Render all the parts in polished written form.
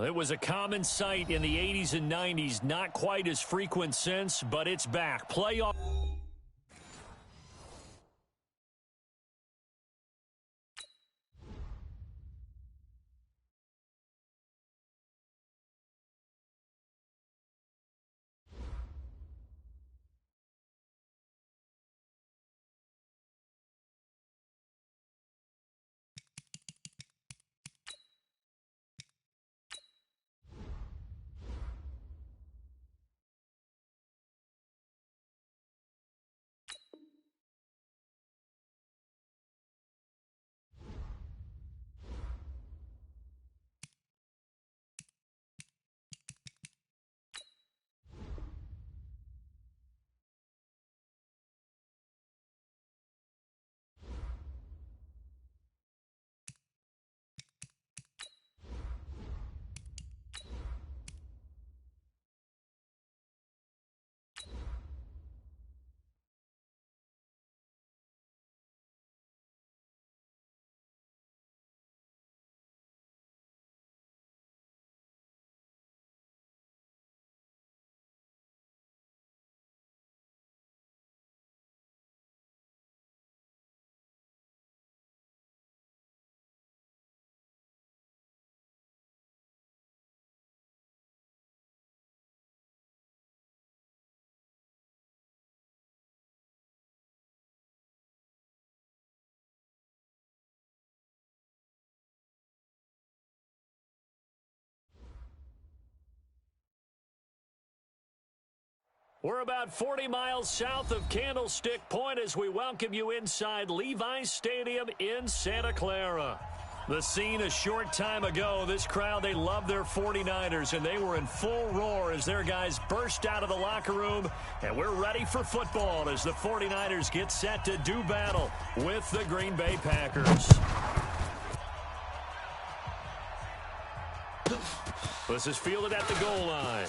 It was a common sight in the 80s and 90s, not quite as frequent since, but it's back. Playoff. We're about 40 miles south of Candlestick Point as we welcome you inside Levi's Stadium in Santa Clara. The scene a short time ago, this crowd, they love their 49ers, and they were in full roar as their guys burst out of the locker room, and we're ready for football as the 49ers get set to do battle with the Green Bay Packers. This is fielded at the goal line.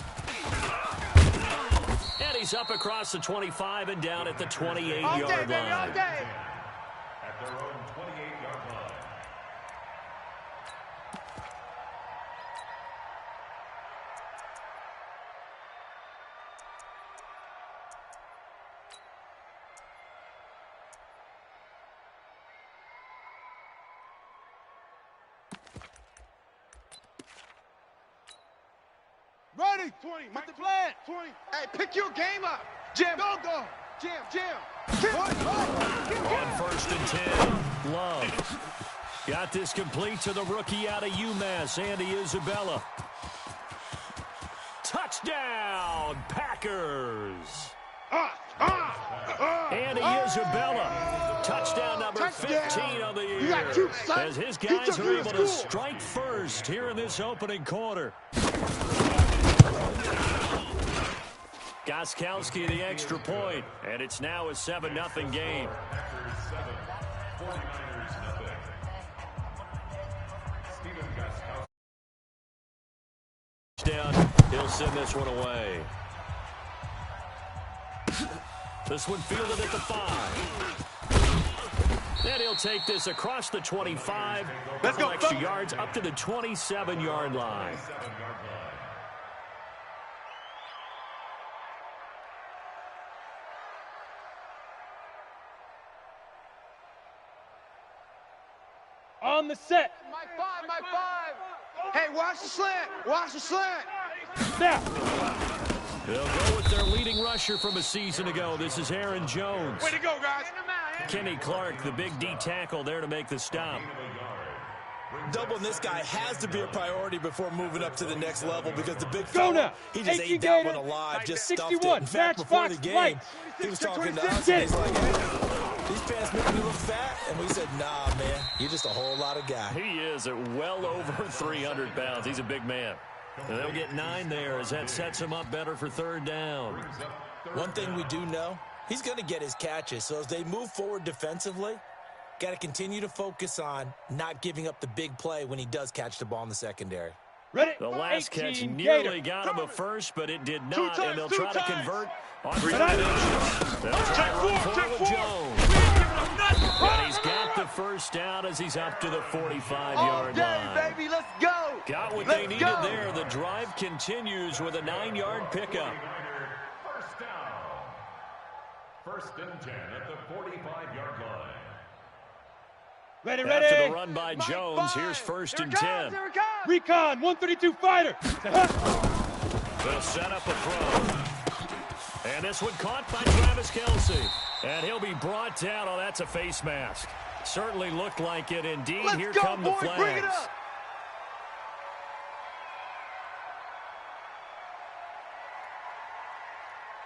And he's up across the 25 and down at the 28-yard line. At their own 28-yard line. Ready, 20, make the plan, 20. Hey, pick your game up. Jam, go. Jam. On first and 10, Love. Got this complete to the rookie out of UMass, Andy Isabella. Touchdown, Packers. Andy Isabella. Touchdown number 15 of the year. As his guys are able to strike first here in this opening quarter. Gostkowski the extra point, and it's now a 7-0 game. Down, he'll send this one away. This one fielded at the 5. And he'll take this across the 25. Let's go. Extra yards up to the 27-yard line. On the set. My five. Hey, watch the slant. Snap. They'll go with their leading rusher from a season ago. This is Aaron Jones. Way to go, guys. Kenny Clark, the big D tackle there to make the stop. Doubling this guy has to be a priority before moving up to the next level because the big Go fella, now. he just ate that one alive, just stuffed it. In fact, before the game, he was talking to us, and he's like, hey, these pants make me look fat. And we said, nah, man, you're just a whole lot of guy. He is at well over 300 pounds. He's a big man. And they'll get 9 there as that sets him up better for third down. One thing we do know, he's going to get his catches. So as they move forward defensively, got to continue to focus on not giving up the big play when he does catch the ball in the secondary. Ready? The last catch 18, nearly Gator. got him a first, but it did not, times, and they'll 2 try to times. convert on third down. They'll try to run for it with Jones. And he's got the first down as he's up to the 45-yard line. Baby, let's go. Got what they needed there. The drive continues with a 9-yard pickup. First down. First and 10 at the 45-yard line. Ready. After the run by Jones, here's first and 10. Recon, 132 fighter. They'll set up a throw. And this one caught by Travis Kelce. And he'll be brought down. Oh, that's a face mask. Certainly looked like it indeed. Here come the flags. Bring it up.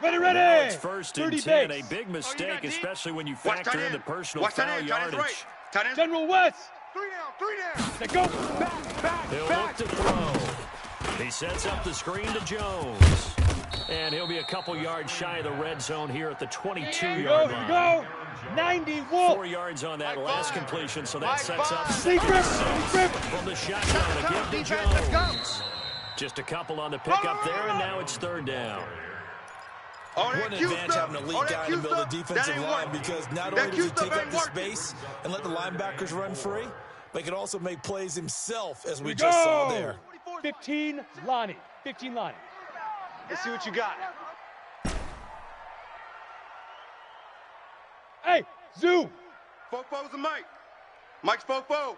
Ready. Now it's first and 10. base. A big mistake, especially when you factor in the personal foul yardage. General West. 3 down. Let go. He'll look to throw. He sets up the screen to Jones. And he'll be a couple yards shy of the red zone here at the 22-yard line. Go. 90 Wolf. 4 yards on that last completion, so that sets up Secret. from the shotgun to give to Jones. Just a couple on the pickup there, and now it's third down. What an advantage having a lead guy in the middle of the defensive line, because not only does he take up the space and let the linebackers run free, but he can also make plays himself, as we just saw there. 15 Lonnie. Let's see what you got. Hey, zoom. Fofo's and Mike. Mike's Fofo.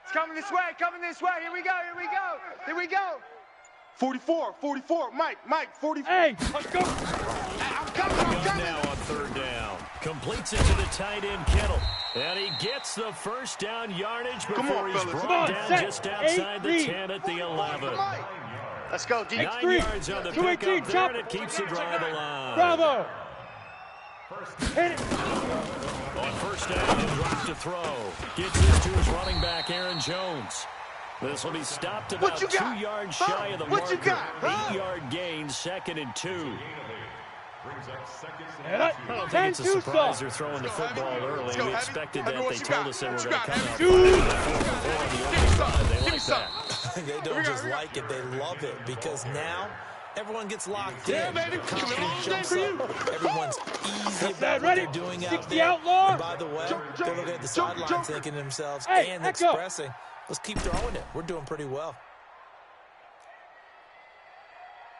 It's coming this way. Here we go. 44. Mike, 44. Hey, let's go. I'm coming. Now on third down. Completes it to the tight end, Kittle. And he gets the first down yardage before he's brought down just outside the 10 at the 11. Let's go, D. 9 yards on the pickup there, and it keeps the drive alive. Bravo. Hit it. On first down, he'll drop to throw. Gets this to his running back, Aaron Jones. This will be stopped about 2 yards shy of the marker. 8-yard gain, second and 2. I don't think it's a surprise they're throwing the football early. We expected that. They told us they were going to come out. They like that. They don't just like it, they love it, because now everyone gets locked in. Confidence jumps up. Everyone's easy about what they're doing out there. And by the way, they're looking at the sidelines thinking to themselves and expressing, let's keep throwing it. We're doing pretty well.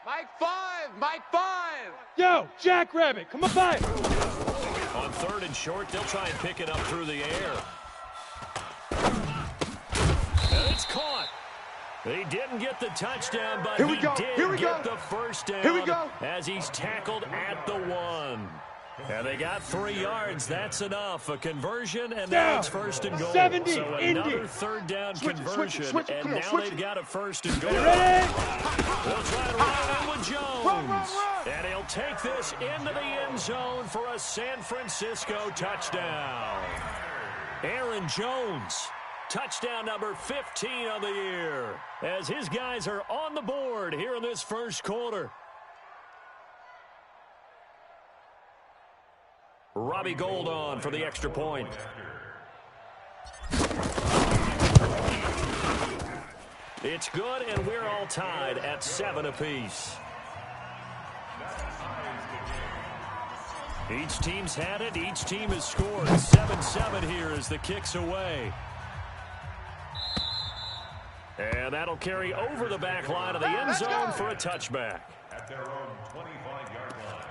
Mike 5. Yo, Jackrabbit, come on by. On third and short, they'll try and pick it up through the air. And it's caught. He didn't get the touchdown, but he did get the first down as he's tackled at the 1. And they got 3 yards. That's enough. A conversion, and now it's first and goal. 70, so another third down conversion, and now they've got a first and goal. Ready? They'll try to run in with Jones. And he'll take this into the end zone for a San Francisco touchdown. Aaron Jones, touchdown number 15 of the year, as his guys are on the board here in this first quarter. Robbie Gould on for the extra point. It's good, and we're all tied at 7 apiece. Each team's had it. Each team has scored. 7-7 here as the kick's away. And that'll carry over the back line of the end zone for a touchback. At their own 25-yard line.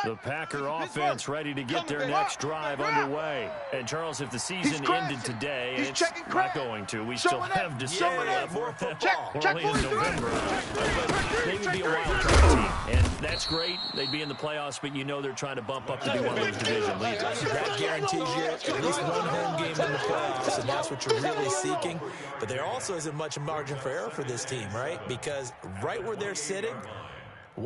The Packer offense ready to get their next drive underway. And, Charles, if the season ended today, and it's not going to, we still have December left. We're only in November. But they would be a wild card team, and that's great. They'd be in the playoffs, but you know they're trying to bump up to be one of those division leaders. That guarantees you at least one home game in the playoffs, and that's what you're really seeking. But there also isn't much margin for error for this team, right? Because right where they're sitting,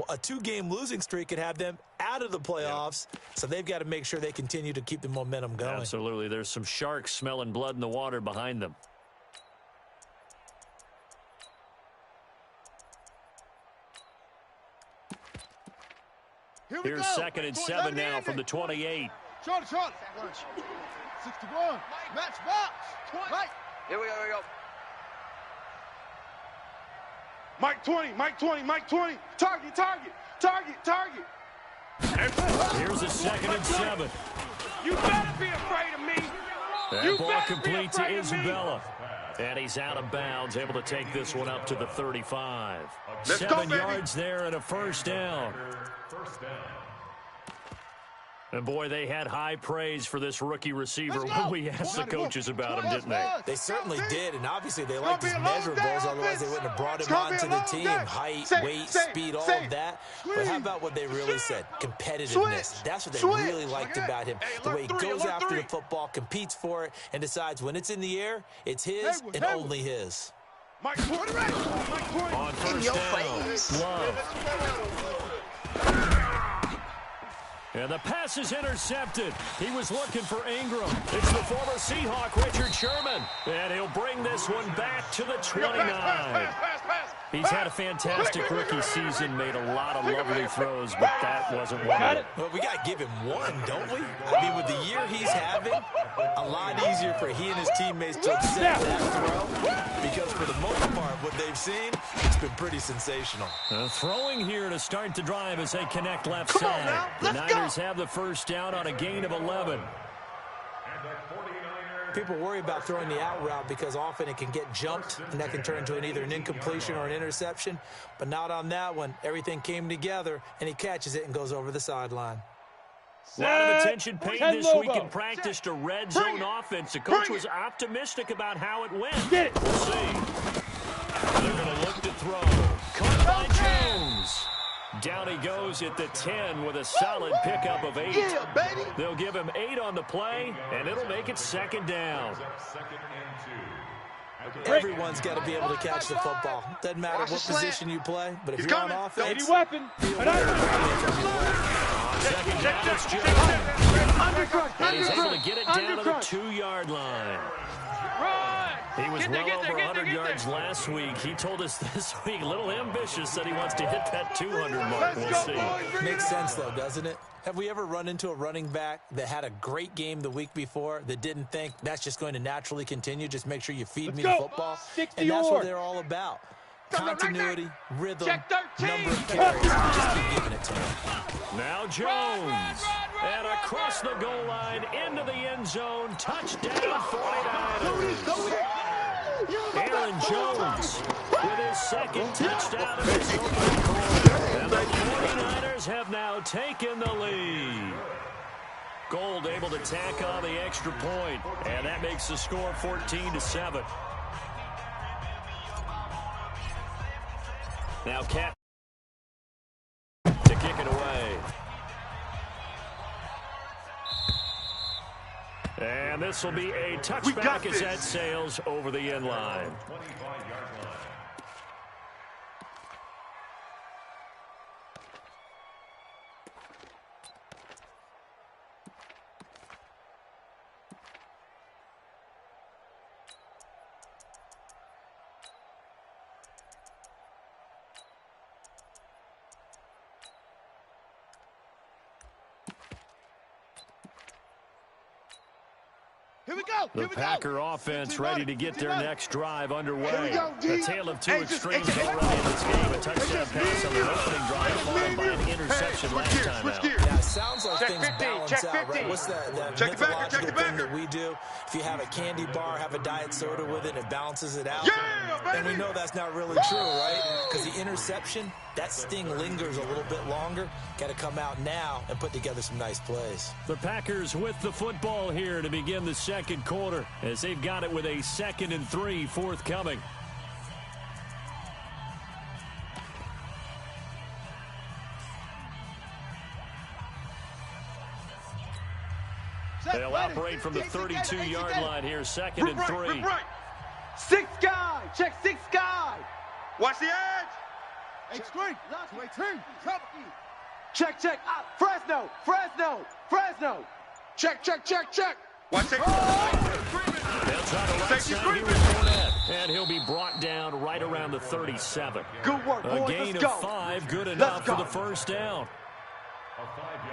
a 2-game losing streak could have them out of the playoffs, so they've got to make sure they continue to keep the momentum going. Absolutely. There's some sharks smelling blood in the water behind them. Here's second and 7 now from the 28. Charlie. 61. Match box. Right. Here we go. Mike 20, Mike 20, Mike 20. Target, target, target, target. Here's a 2nd and 7. You better be afraid of me. That ball complete to Isabella. And he's out of bounds, able to take this one up to the 35. Let's 7 go, yards there and a first down. And, boy, they had high praise for this rookie receiver when we asked the coaches about him, didn't they? They certainly did, and obviously they liked his measurables, otherwise they wouldn't have brought him onto the team. Height, weight, speed, all of that. But how about what they really said? Competitiveness. That's what they really liked about him. The way he goes after the football, competes for it, and decides when it's in the air, it's his and only his. On first down, Love. And the pass is intercepted. He was looking for Ingram. It's the former Seahawk, Richard Sherman. And he'll bring this one back to the 29. He's had a fantastic rookie season, made a lot of lovely throws, but that wasn't one of it. Well, we got to give him one, don't we? I mean, with the year he's having, a lot easier for he and his teammates to accept that throw, because for the most part, what they've seen, it's been pretty sensational. Throwing here to start the drive as they connect left side. The Niners have the first down on a gain of 11. People worry about throwing the out route because often it can get jumped, and that can turn into either an incompletion or an interception. But not on that one. Everything came together, and he catches it and goes over the sideline. A lot of attention paid this week in practice to red zone offense. The coach was optimistic about how it went. We'll see. They're going to look to throw. Caught by Jones. Down he goes at the 10 with a solid pickup of 8. Yeah, baby. They'll give him 8 on the play, and it'll make it 2nd down. Everyone's got to be able to catch the football. Doesn't matter what position you play, but if you're on offense, weapon. Second down, it's Jones. And he's able to get it down to the 2-yard line. He was well over 100 yards last week. He told us this week, a little ambitious, that he wants to hit that 200 mark. We'll see. Makes sense, though, doesn't it? Have we ever run into a running back that had a great game the week before that didn't think that's just going to naturally continue? Just make sure you feed me the football. And that's what they're all about. Continuity, rhythm, number of carries. Just keep giving it to him. Now Jones. And across the goal line into the end zone. Touchdown 49ers. Aaron Jones with his 2nd touchdown of his opening quarter. And the 49ers have now taken the lead. Gold able to tack on the extra point, and that makes the score 14-7. Now Cap to kick it away. And this will be a touchback as that sails over the end line. The Packer offense ready to get their next drive underway. A tale of two extremes already in this game. A touchdown pass on the opening drive, followed by an interception last time out. Yeah, it sounds like things balance out, right? What's that mythological thing that we do? If you have a candy bar, have a diet soda with it, it balances it out. And we know that's not really true, right? Because the interception, that sting lingers a little bit longer. Got to come out now and put together some nice plays. The Packers with the football here to begin the second quarter, as they've got it with a 2nd and 3 forthcoming. They'll operate from the 32-yard line here, 2nd and 3. 6 guy. Check 6 guy. Watch the edge. H3. Check, check. Fresno. Fresno. Fresno. Check, check, check, check. Watch it. They'll try to right side here with Fournette, and he'll be brought down right around the 37. Good work, boys. A gain of 5, good enough for the first down.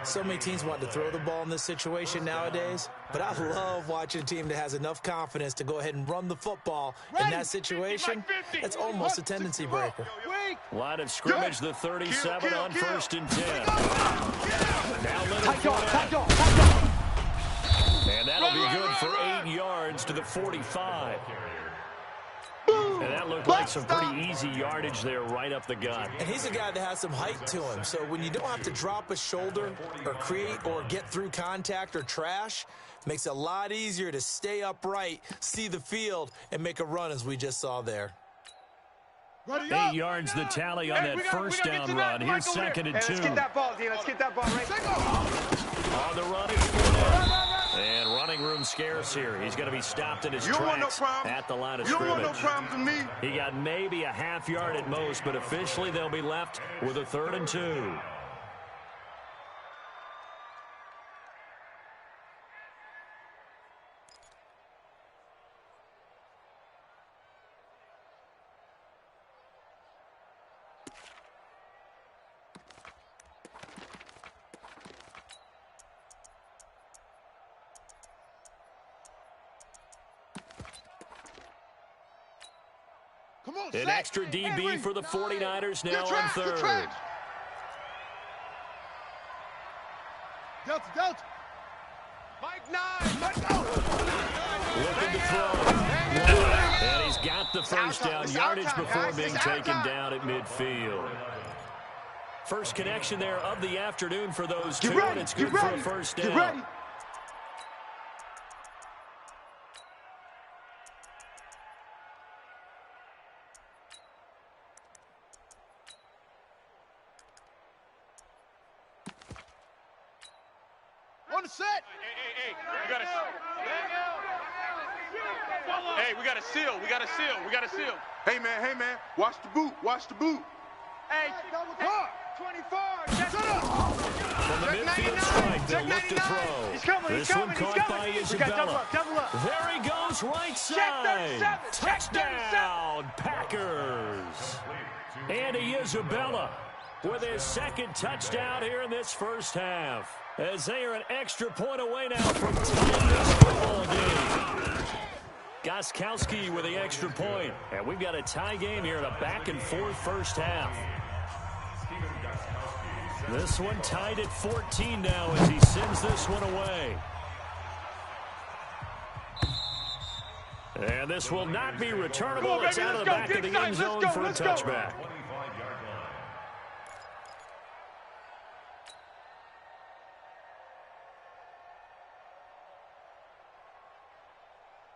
So many teams want to throw the ball in this situation nowadays, but I love watching a team that has enough confidence to go ahead and run the football in that situation. That's almost a tendency breaker. Line of scrimmage, the 37 on 1st and 10. Now Tight dog, tight dog, Leonard. tight dog. And that'll be good for 8 yards to the 45. And that looked like some pretty easy yardage there right up the gut. And he's a guy that has some height to him. So when you don't have to drop a shoulder or create or get through contact or trash, makes it a lot easier to stay upright, see the field, and make a run as we just saw there. 8 yards the tally on that first down run. Here's 2nd and 2. Let's get that ball, D. Let's get that ball right. On the run is Fournette. And running room scarce here. He's going to be stopped in his tracks at the line of scrimmage. You don't want no problems with me. He got maybe a half yard at most, but officially they'll be left with a 3rd and 2. An extra DB for the 49ers now on 3rd. Delta. Mike 9. Mike, go. Looking to throw. And he's got the first down yardage before being taken down at midfield. First connection there of the afternoon for those two, and it's good for a first down. Get ready. On the set. Hey, we got a seal. We got a seal. Hey, man. Watch the boot. Hey, 24. Shut up. From the midfield strike, they'll look to throw. He's coming. This one caught by Isabella. Double up. There he goes, right side. Touchdown, Packers. Andy Isabella with his 2nd touchdown here in this first half, as they are an extra point away now from tying this football game. Gostkowski with the extra point, and we've got a tie game here in a back-and-forth first half. This one tied at 14 now as he sends this one away. And this will not be returnable. It's out of the back of the end zone for a touchback.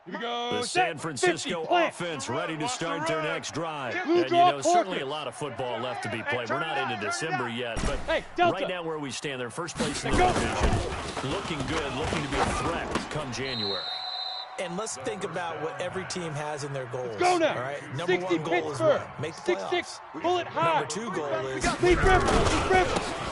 The San Francisco offense ready to start their next drive. And, certainly a lot of football left to be played. We're not into December yet, but right now where we stand, they're first place in the division. Looking good, looking to be a threat come January. And let's think about what every team has in their goals. Let's go now. All right? Number 60 one goal Pittsburgh. is what? Make the playoffs. 6-6. Pull it high. Number 2 goal is Deep Rivers.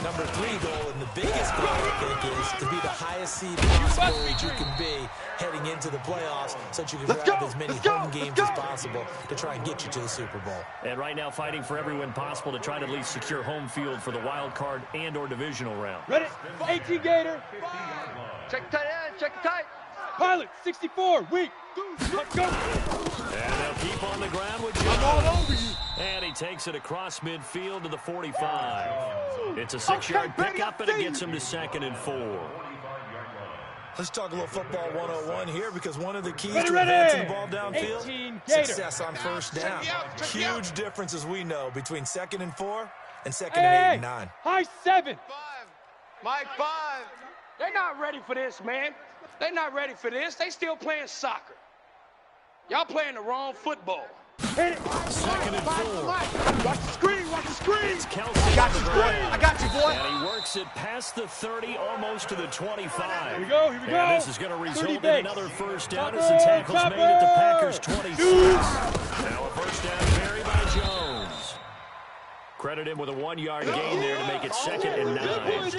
Number 3 goal, and the biggest goal, I think, is to be the highest seed possible that you can be heading into the playoffs, so that you can grab as many home games as possible to try and get you to the Super Bowl. And right now fighting for every win possible to try to at least secure home field for the wild card and or divisional round. Ready? 18 Gator. Check the tight end. Check the tight. Pilot, 64. Weak. Let's go. And they'll keep on the ground with Jones. I'm all over you. And he takes it across midfield to the 45. It's a 6-yard pickup, and it gets him to 2nd and 4. Let's talk a little football 101 here, because one of the keys to advancing the ball downfield, success on first down. Huge difference, as we know, between 2nd and 4 and 2nd and 8 and 9. High 7. 5. Mike 5. They're not ready for this, man. They're not ready for this. They still playing soccer. Y'all playing the wrong football. Hit it. 2nd and 4. Watch the screen. Watch the screen. It's Kelsey. I got you, boy. I got you, boy. And he works it past the 30, almost to the 25. Here we go. Here we go. And this is going to result in another first down as the tackle's made at the Packers' 26. Now a first down carry by Jones. Credit him with a 1-yard gain there to make it 2nd and 9.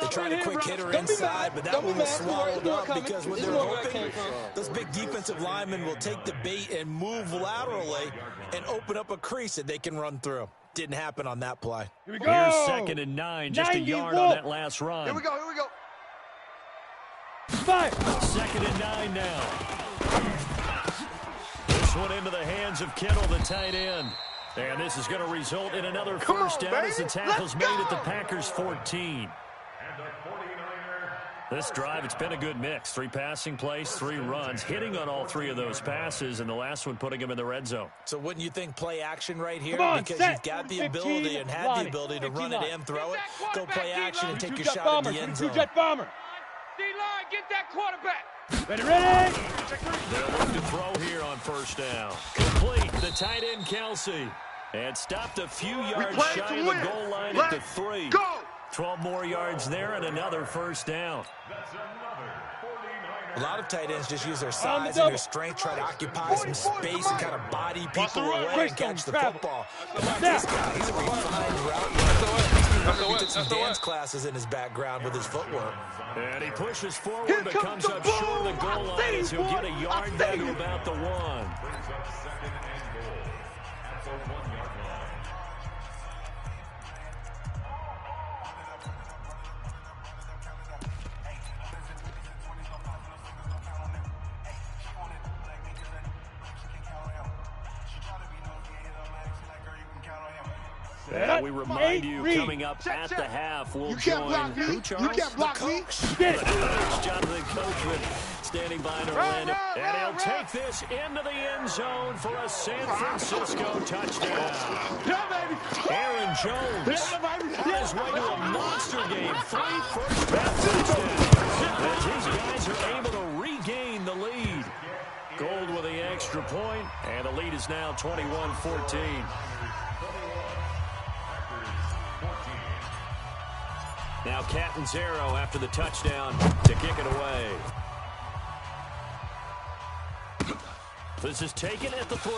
They tried a quick hitter inside, but that one was swallowed up, because what they're hoping, those big defensive linemen will take the bait and move laterally and open up a crease that they can run through. Didn't happen on that play. Here we go. Here's 2nd and 9, just a yard on that last run. Here we go. 5. 2nd and 9 now. This one into the hands of Kittle, the tight end. And this is going to result in another first down as the tackle's made at the Packers' 14. This drive, it's been a good mix. 3 passing plays, 3 runs, hitting on all 3 of those passes, and the last one putting him in the red zone. So wouldn't you think play action right here? Because you've got the ability and had the ability to run it and throw it. Go play action and take your shot at the end zone. Jet bomber. D-line, get that quarterback. Ready. They'll look to throw here on first down. Complete, the tight end Kelsey. And stopped a few yards shy of the goal line at the 3. Go! 12 more yards there and another first down. A lot of tight ends just use their size and their strength, try to occupy some space and kind of body people away and catch the football. But this guy, he's a refined route. He took some dance classes in his background with his footwork. And he pushes forward but comes up short of the goal line as he'll get a yard down to about the 1. We remind you, coming up at the half, we'll join who, Charles? You can't block me. Jonathan Coachman standing by in Orlando. And he'll take this into the end zone for a San Francisco touchdown. Aaron Jones on his way to a monster game. 3 first-half touchdowns. As these guys are able to regain the lead. Gold with the extra point, and the lead is now 21-14. Now Catanzaro after the touchdown to kick it away. This is taken at the 3.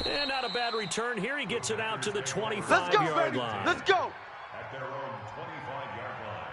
And not a bad return here. He gets it out to the 25-yard line. Let's go. At their own 25-yard line.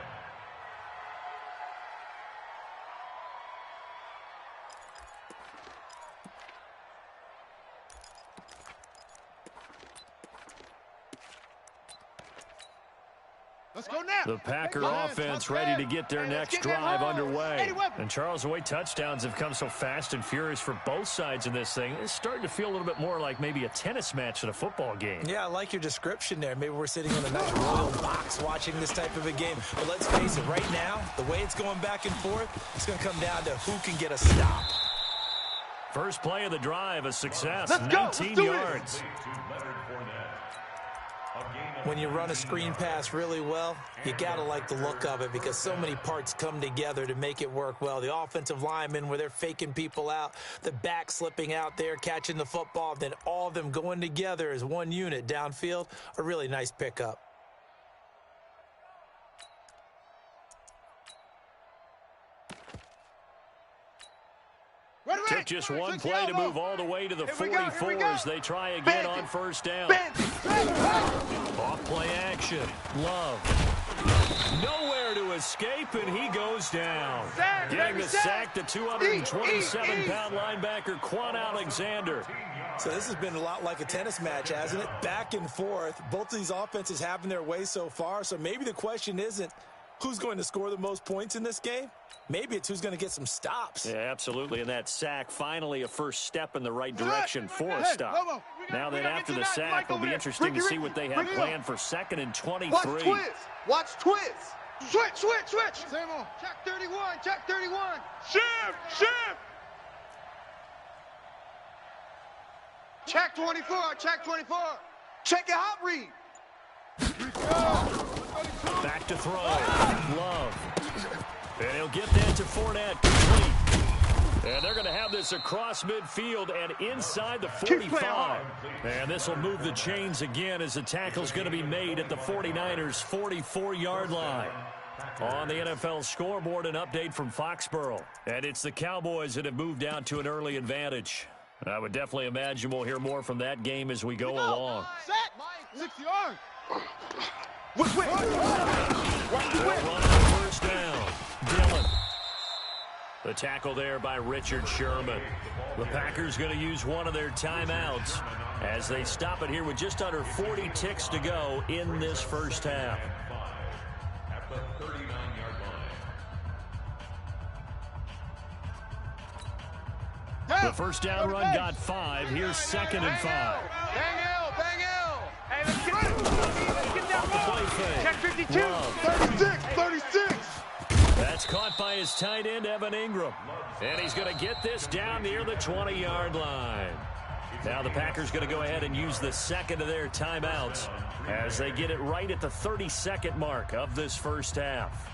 Let's go now. The Packer offense ready to get their next drive underway. And Charles, the way touchdowns have come so fast and furious for both sides in this thing, it's starting to feel a little bit more like maybe a tennis match than a football game. Yeah, I like your description there. Maybe we're sitting in a nice royal box watching this type of a game. But let's face it, right now, the way it's going back and forth, it's going to come down to who can get a stop. First play of the drive, a success, Let's go. 19 yards. When you run a screen pass really well, you got to like the look of it because so many parts come together to make it work well. The offensive linemen, where they're faking people out, the back slipping out there, catching the football, then all of them going together as one unit downfield, a really nice pickup. Took just one play to move all the way to the 44 as they try again on first down. Off play action. Love. Nowhere to escape, and he goes down. Getting the sack, the 227-pound linebacker, Quan Alexander. So this has been a lot like a tennis match, hasn't it? Back and forth. Both of these offenses having their way so far, so maybe the question isn't who's going to score the most points in this game. Maybe it's who's going to get some stops. Yeah, absolutely. And that sack, finally a first step in the right direction for a stop. Now then, after the sack, it'll be interesting to see what they have planned for 2nd and 23. Watch twist. Switch. Check 31. Shift. Check 24. Check your hot read. Back to throw. Love. And he'll get that to Fournette. Complete. And they're going to have this across midfield and inside the 45. And this will move the chains again as the tackle's going to be made at the 49ers' 44-yard line. On the NFL scoreboard, an update from Foxborough. And it's the Cowboys that have moved out to an early advantage. I would definitely imagine we'll hear more from that game as we go along. Set. 6 yards. They'll run on first down. Dillon. The tackle there by Richard Sherman. The Packers going to use one of their timeouts as they stop it here with just under 40 ticks to go in this first half. At the 39-yard line. The first down run got 5. Here's 2nd and 5. Bang L, bang L. Hey, let's get that Play ball. fake. Check 52. Love. 36. That's caught by his tight end, Evan Ingram. And he's going to get this down near the 20-yard line. Now the Packers going to go ahead and use the second of their timeouts as they get it right at the 30-second mark of this first half.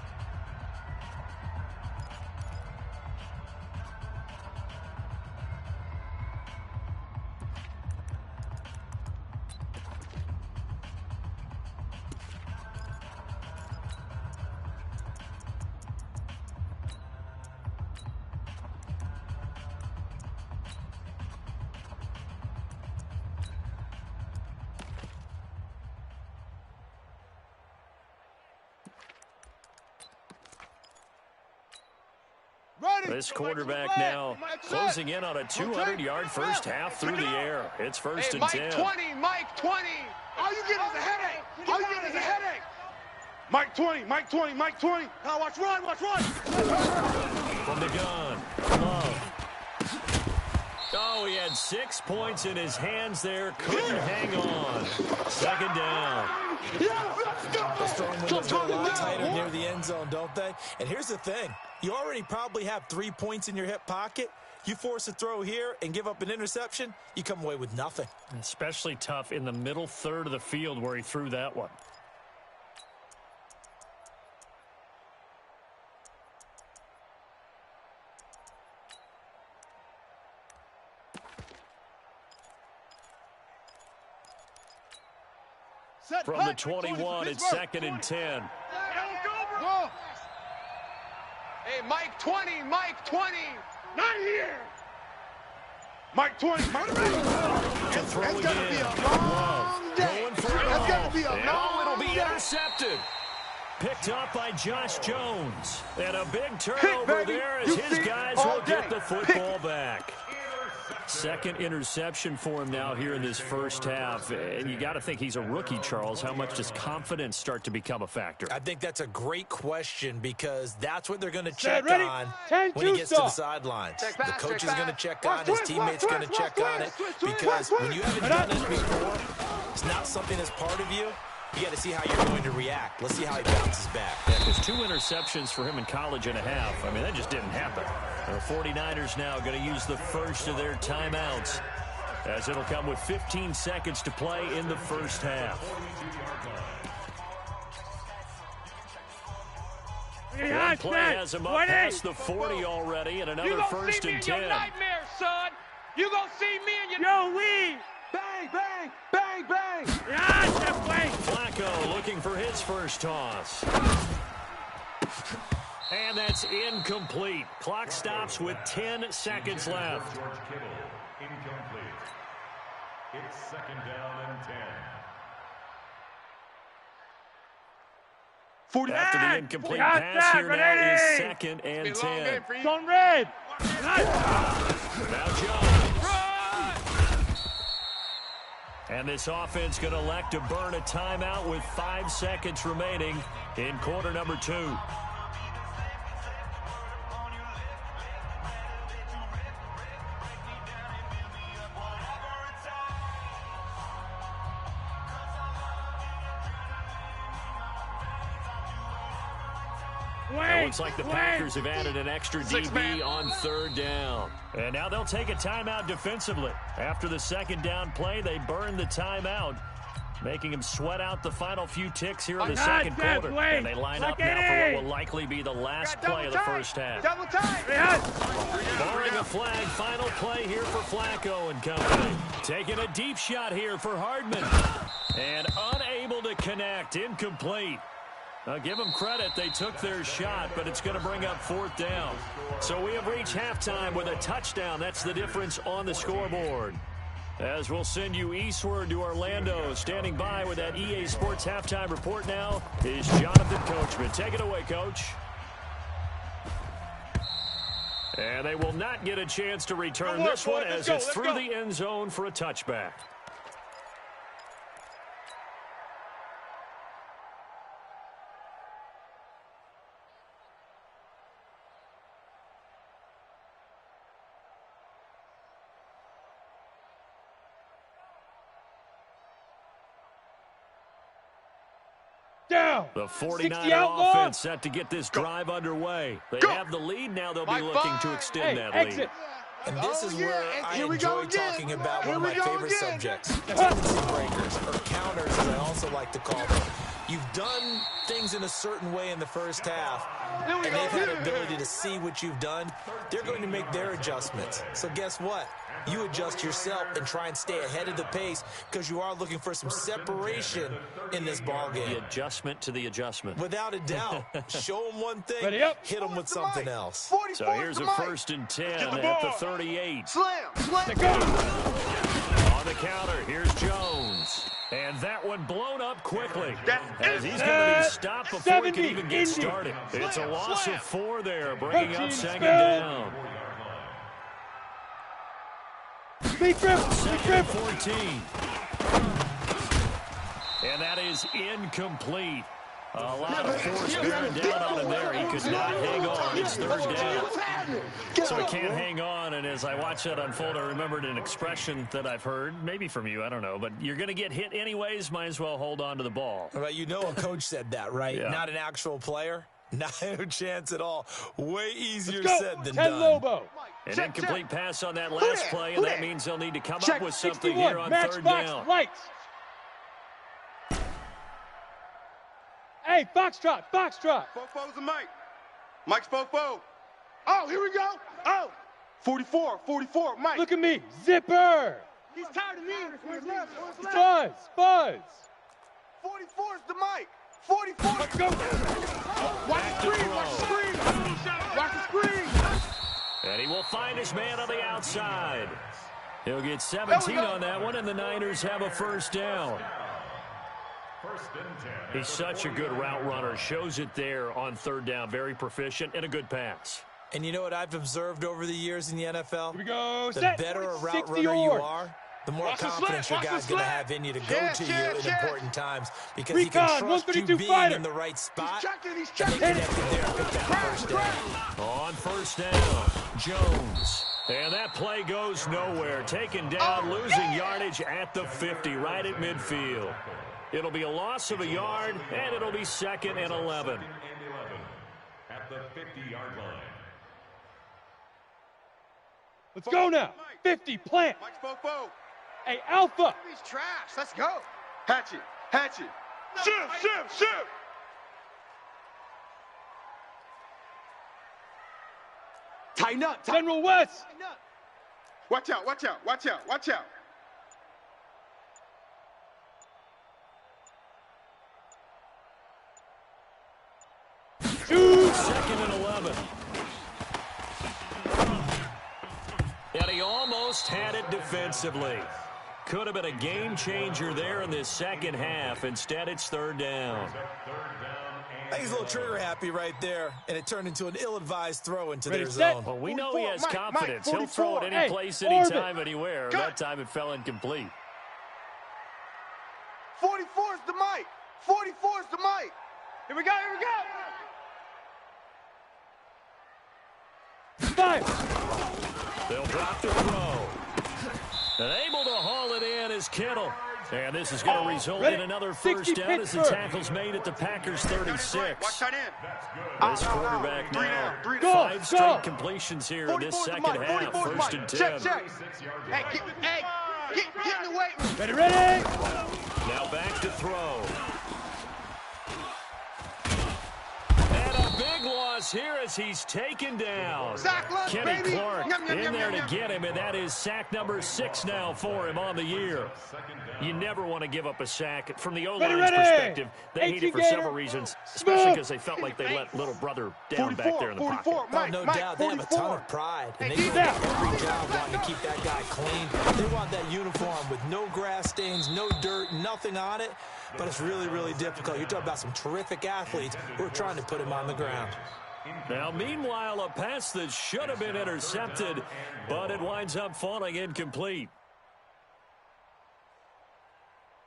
This quarterback now closing in on a 200-yard first half through the air. It's first and 10. Mike 20, Mike 20. All you get is a headache. All you get is a headache. Mike 20, Mike 20, Mike 20. Now watch run, watch run. From the gun, Love. Oh, he had 6 points in his hands there. Couldn't hang on. Second down. Those throwing windows are a lot tighter near the end zone, don't they? And here's the thing. You already probably have 3 points in your hip pocket. You force a throw here and give up an interception, you come away with nothing. Especially tough in the middle third of the field where he threw that one. From the 21, it's 2nd and 10. Hey, Mike 20, Mike 20. Not here. Mike 20, Mike 20. That's gotta be a long day. Going for it That's all. gotta be a long it'll be day. intercepted. Picked up by Josh Jones. And a big turnover baby. there as You his see guys all will get day. the football back. Second interception for him now here in this first half. And you got to think he's a rookie, Charles. How much does confidence start to become a factor? I think that's a great question because that's what they're going to check ready? on 10, when he 2, gets to the stop. sidelines. Check The pass, coach check is going to pass. check Watch on, his twist, teammates watch going to twist, check watch on it twist, twist, because twist, when you haven't done it before, it's not something that's part of you. You got to see how you're going to react. Let's see how he bounces back. There's 2 interceptions for him in college and a half. I mean, that just didn't happen. The 49ers now going to use the first of their timeouts as it'll come with 15 seconds to play in the first half. One play has him up past the 40 already, and another first and 10. You gonna see me in your nightmare, son. You gonna see me in your... Yo, Lee. Bang, bang, bang, bang. Flacco looking for his first toss. And that's incomplete. Clock stops with 10 seconds left. George Kittle, incomplete. It's 2nd down and 10. 40. After the incomplete Got pass that, here now ready. is 2nd and 10. Zone red. Now Jones. And this offense going to elect to burn a timeout with 5 seconds remaining in quarter number 2. It looks like the Packers have added an extra DB on 3rd down. And now they'll take a timeout defensively. After the 2nd down play, they burn the timeout, making them sweat out the final few ticks here in the second quarter. And they line up now for what will likely be the last play of the first half. Double time. Barring a flag, final play here for Flacco and company. Taking a deep shot here for Hardman. And unable to connect, incomplete. Now, give them credit. They took their shot, but it's going to bring up 4th down. So we have reached halftime with a touchdown. That's the difference on the scoreboard. As we'll send you eastward to Orlando. Standing by with that EA Sports halftime report now is Jonathan Coachman. Take it away, Coach. And they will not get a chance to return this one as it's through the end zone for a touchback. down. The 49er offense set to get this drive underway. They have the lead. Now they'll be looking to extend that lead. And this is where I enjoy talking about one of my favorite subjects, tendency breakers, or counters, as I also like to call them. You've done things in a certain way in the first half, and they've had the ability to see what you've done. They're going to make their adjustments. So guess what? You adjust yourself and try and stay ahead of the pace because you are looking for some separation in this ballgame. The adjustment to the adjustment. Without a doubt. Show them one thing, hit them with something else. So here's a 1st and 10 at the 38. Slam. On the counter, here's Jones. And that one blown up quickly as he's going to be stopped before he can even get started. It's a loss of 4 there, bringing up 2nd down. 2nd and 14. And that is incomplete. A lot of force bearing down on him there. He could not hang on. It's 3rd down. So he can't hang on. And as I watch that unfold, I remembered an expression that I've heard, maybe from you, I don't know. But you're going to get hit anyways, might as well hold on to the ball. Right, you know a coach said that, right? Yeah. Not an actual player. Not a chance at all. Way easier said than done. Lobo. An incomplete pass on that last play, and that means they'll need to come up with something here on 3rd down. Lights. Hey, Foxtrot. Fofo's the Mike. Mike's Fofo. Oh, here we go. Oh, 44, Mike. Look at me. Zipper. He's tired of me. Buzz. 44's the Mike. 44. Let's go. Watch the screen. And he will find his man on the outside. He'll get 17 on that one, and the Niners have a 1st down. He's such a good route runner. Shows it there on 3rd down. Very proficient and a good pass. And you know what I've observed over the years in the NFL? Here we go. The better a route runner you are, the more confidence your guy's going to have in you to go to you in important times because he can trust you being in the right spot and they connected there and pick that 1st down. On 1st down, Jones. And that play goes nowhere. Taken down, losing yardage at the 50, right at midfield. It'll be a loss of a yard, and it'll be 2nd and 11. At the 50-yard line. Let's go now. 50, plant. Mike's Fofo. Hey, Alpha. He's trash. Let's go. Hatchet. Shoot. Tighten up. General West. Watch out. Shoot. 2nd and 11. And he almost had it defensively. Could have been a game changer there in this 2nd half. Instead, it's 3rd down. I think he's a little trigger happy right there, and it turned into an ill-advised throw into their zone. Well, we know he has confidence. Mike, he'll throw it any place, anytime, anywhere. That time it fell incomplete. 44's the Mike. Here we go. 5. They'll drop the throw. And able to haul it in is Kittle. And this is going to result in another 1st down as the tackle's made at the Packers' 36. Watch that in. This quarterback now, 5 straight completions here in this 2nd half. 1st and 10. Check. Hey, get in the way. Ready. Now back to throw. And a big loss here as he's taken down. Kenny Clark in there to get him, and that is sack number 6 now for him on the year. You never want to give up a sack. From the O-line's perspective, they hate it for several reasons, especially because they felt like they let little brother down back there in the pocket. Oh, no doubt. They have a ton of pride, and they do every job wanting to keep that guy clean. They want that uniform with no grass stains, no dirt, nothing on it, but it's really, really difficult. You're talking about some terrific athletes who are trying to put him on the ground. Now, meanwhile, a pass that should have been intercepted, but it winds up falling incomplete.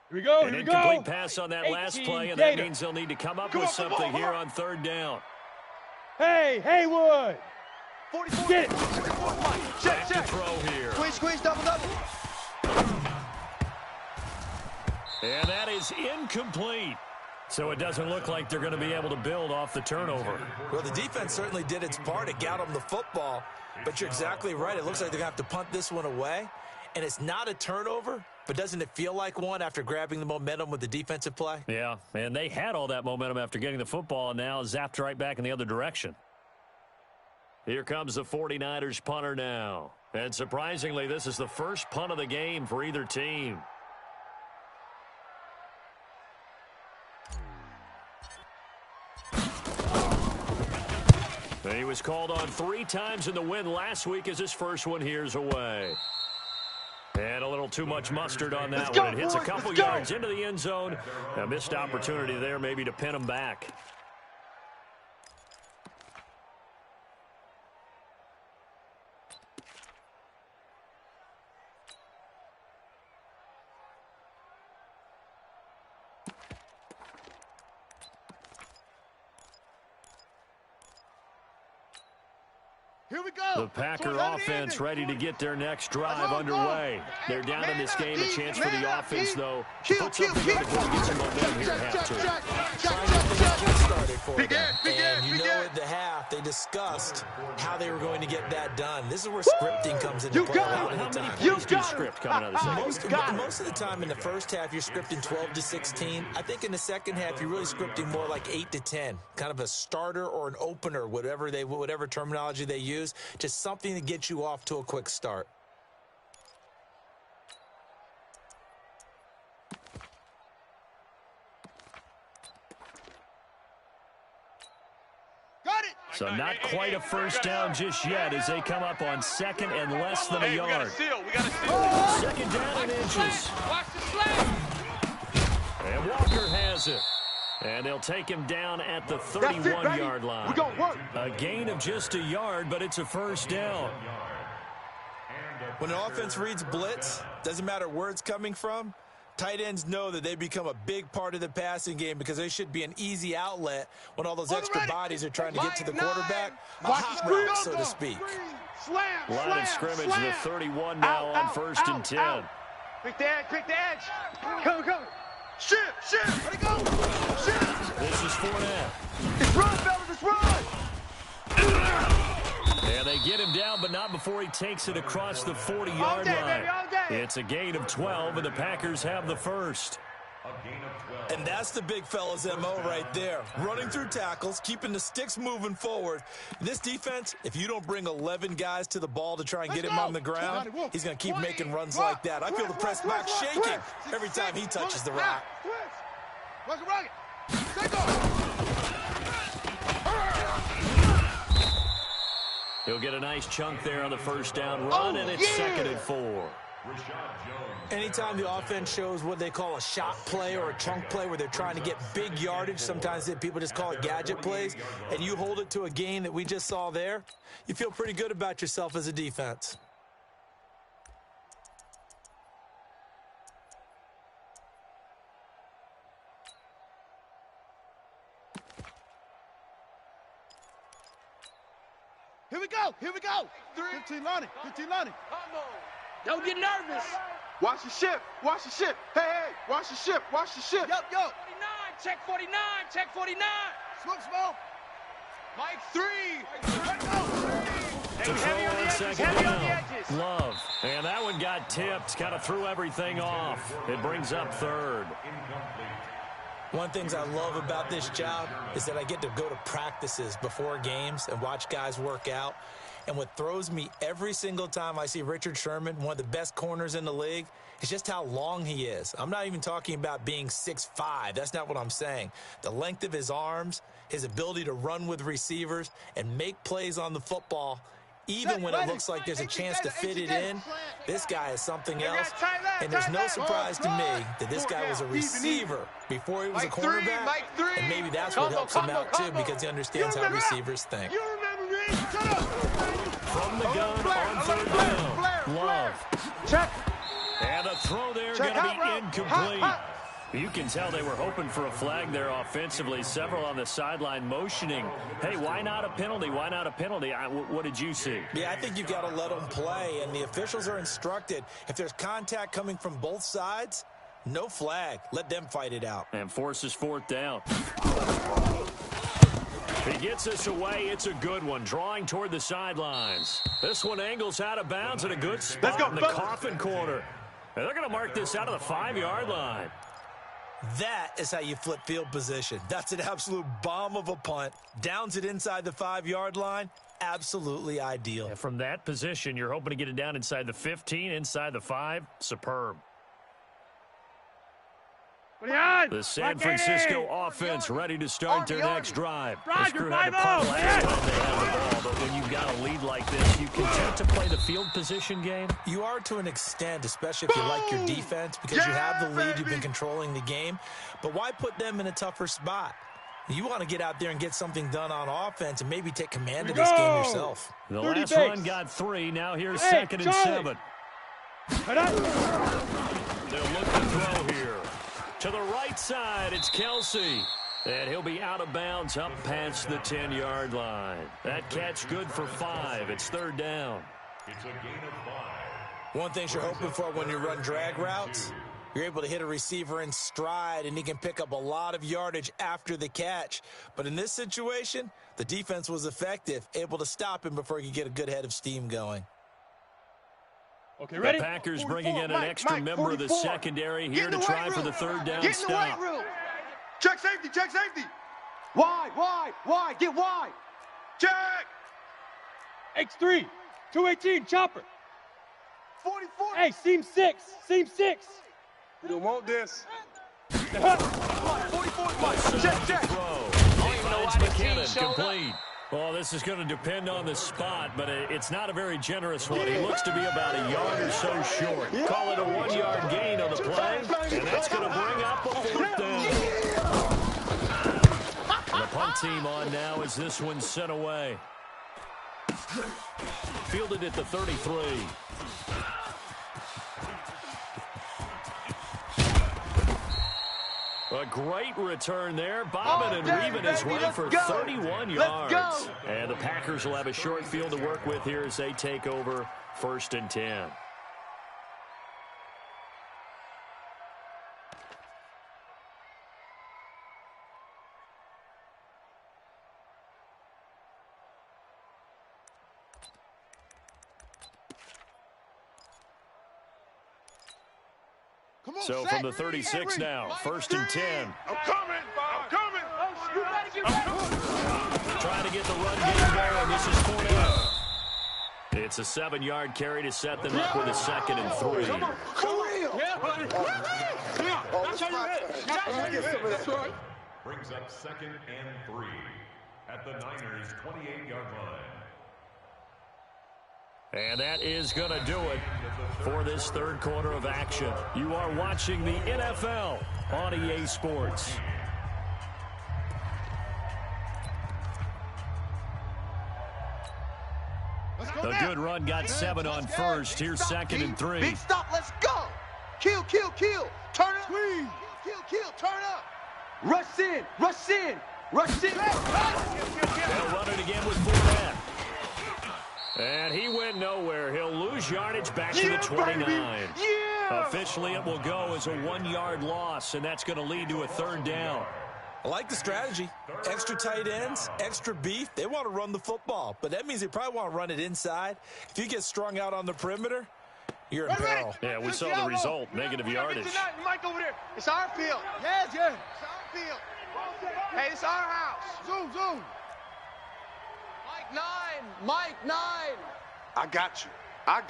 Here we go. An incomplete pass on that last play, and that means they'll need to come up with something here on 3rd down. Hey, Haywood. Get it. Back to throw here. Squeeze, double. And that is incomplete. So it doesn't look like they're going to be able to build off the turnover. Well, the defense certainly did its part. It got them the football. But you're exactly right. It looks like they're going to have to punt this one away. And it's not a turnover, but doesn't it feel like one after grabbing the momentum with the defensive play? Yeah, and they had all that momentum after getting the football and now zapped right back in the other direction. Here comes the 49ers punter now. And surprisingly, this is the first punt of the game for either team. He was called on 3 times in the win last week as his first one here's away. And a little too much mustard on that one. It hits a couple yards into the end zone. A missed opportunity there maybe to pin him back. Here we go. The Packer offense ready to get their next drive underway. They're down in this game. A chance for the offense, though, to put something on the board, get some momentum here at halftime. Trying to get started for them. And you know at the half, they discussed how they were going to get that done. This is where scripting comes into play a lot of the time. How many plays do you script coming out of the second? Most of the time in the first half, you're scripting 12 to 16. I think in the second half, you're really scripting more like 8 to 10. Kind of a starter or an opener, whatever terminology they use. Just something to get you off to a quick start. Got it. So not quite a first down just yet as they come up on second and less than a yard. We got to steal. Second down in inches. Watch the slam. And Walker has it. And they'll take him down at the 31-yard line. We're going to work. A gain of just a yard, but it's a first down. When an offense reads blitz, doesn't matter where it's coming from, tight ends know that they become a big part of the passing game because they should be an easy outlet when all those extra bodies are trying to get to the quarterback. A hot route, so to speak. Line of scrimmage to the 31 now on first and 10. Quick the edge. Come. Shit, let it go. Shit. This is Fournette. It's run, fellas, it's run. And they get him down, but not before he takes it across the 40-yard line. Baby, all day. It's a gain of 12, and the Packers have the first. And that's the big fella's MO right there. Running through tackles, keeping the sticks moving forward. This defense, if you don't bring 11 guys to the ball to try and get him on the ground, he's going to keep making runs like that. I feel the press back shaking every time he touches the rock. Rocket. Take He'll get a nice chunk there on the first down run, and it's second and 4. Anytime the offense shows what they call a shot play or a chunk play where they're trying to get big yardage, sometimes people just call it gadget plays, and you hold it to a gain that we just saw there, you feel pretty good about yourself as a defense. Here we go. 15 Lonnie. Don't get nervous. Watch the ship. Hey, watch the ship. Yo. 49, check 49. Smoke. Mike 3. Let's go. To throw on second down. Love. And that one got tipped. Kind of threw everything off. It brings up third. One of the things I love about this job is that I get to go to practices before games and watch guys work out. And what throws me every single time I see Richard Sherman, one of the best corners in the league, is just how long he is. I'm not even talking about being 6'5". That's not what I'm saying. The length of his arms, his ability to run with receivers and make plays on the football, even when it looks like there's a chance to fit it in, this guy is something else. And there's no surprise to me that this guy was a receiver before he was a cornerback. And maybe that's what helps him out, too, because he understands how receivers think. From the gun on third down. Love. Check. And a throw there going to be incomplete. You can tell they were hoping for a flag there offensively. Several on the sideline motioning. Hey, why not a penalty? What did you see? Yeah, I think you've got to let them play. And the officials are instructed, if there's contact coming from both sides, No flag. Let them fight it out. And forces fourth down. He gets this away. It's a good one. Drawing toward the sidelines. This one angles out of bounds in a good spot in the coffin corner. And they're going to mark this out of the 5-yard line. That is how you flip field position. That's an absolute bomb of a punt. Downs it inside the 5-yard line. Absolutely ideal. And from that position, you're hoping to get it down inside the 15, inside the 5. Superb. The San Francisco offense ready to start their next drive. This crew had to punt last time they had the ball, but when you've got a lead like this, you content to play the field position game? You are to an extent, especially if you like your defense, because you have the lead, you've been controlling the game. But why put them in a tougher spot? You want to get out there and get something done on offense and maybe take command of this game yourself. The last run got 3. Now here's 2nd and 7. They'll look to throw here. To the right side, it's Kelsey. And he'll be out of bounds up past the 10-yard line. That catch good for 5. It's 3rd down. It's a gain of 5. One thing you're hoping for when you run drag routes, you're able to hit a receiver in stride, and he can pick up a lot of yardage after the catch. But in this situation, the defense was effective, able to stop him before he could get a good head of steam going. Okay, ready? The Packers bringing in an extra member of the secondary here to try for the 3rd down stop. Check safety, check safety. Wide, get wide. Check. X3, 218, chopper. 44. Hey, seam 6. You don't want this. 44. Check. Finds McKinnon, complete. Well, this is going to depend on the spot, but it's not a very generous one. He looks to be about a yard or so short. Call it a 1-yard gain on the play, and that's going to bring up a 4th down. And the punt team on now as this one's sent away. Fielded at the 33. A great return there. Bobbin and weaving his way for 31 yards. And the Packers will have a short field to work with here as they take over 1st and 10. So from the 36 now, 1st and 10. I'm coming. Trying to get the run game going. This is Fournette. It's a 7-yard carry to set them up with a 2nd and 3. Brings up 2nd and 3 at the Niners' 28-yard line. And that is going to do it for this 3rd quarter of action. You are watching the NFL on EA Sports. A good run got 7 on 1st. Here's 2nd and 3. Big stop, let's go. Kill. Turn up. Kill, turn up. Rush in. They'll run it again with Fournette. And he went nowhere. He'll lose yardage back to the 29. Officially, it will go as a 1-yard loss, and that's going to lead to a 3rd down. I like the strategy. Extra tight ends, extra beef. They want to run the football, but that means they probably want to run it inside. If you get strung out on the perimeter, you're in peril. Yeah, we saw the result, negative yardage. Mike over there. It's our field. Yes. It's our field. Hey, it's our house. Zoom. Mike 9. I got you. On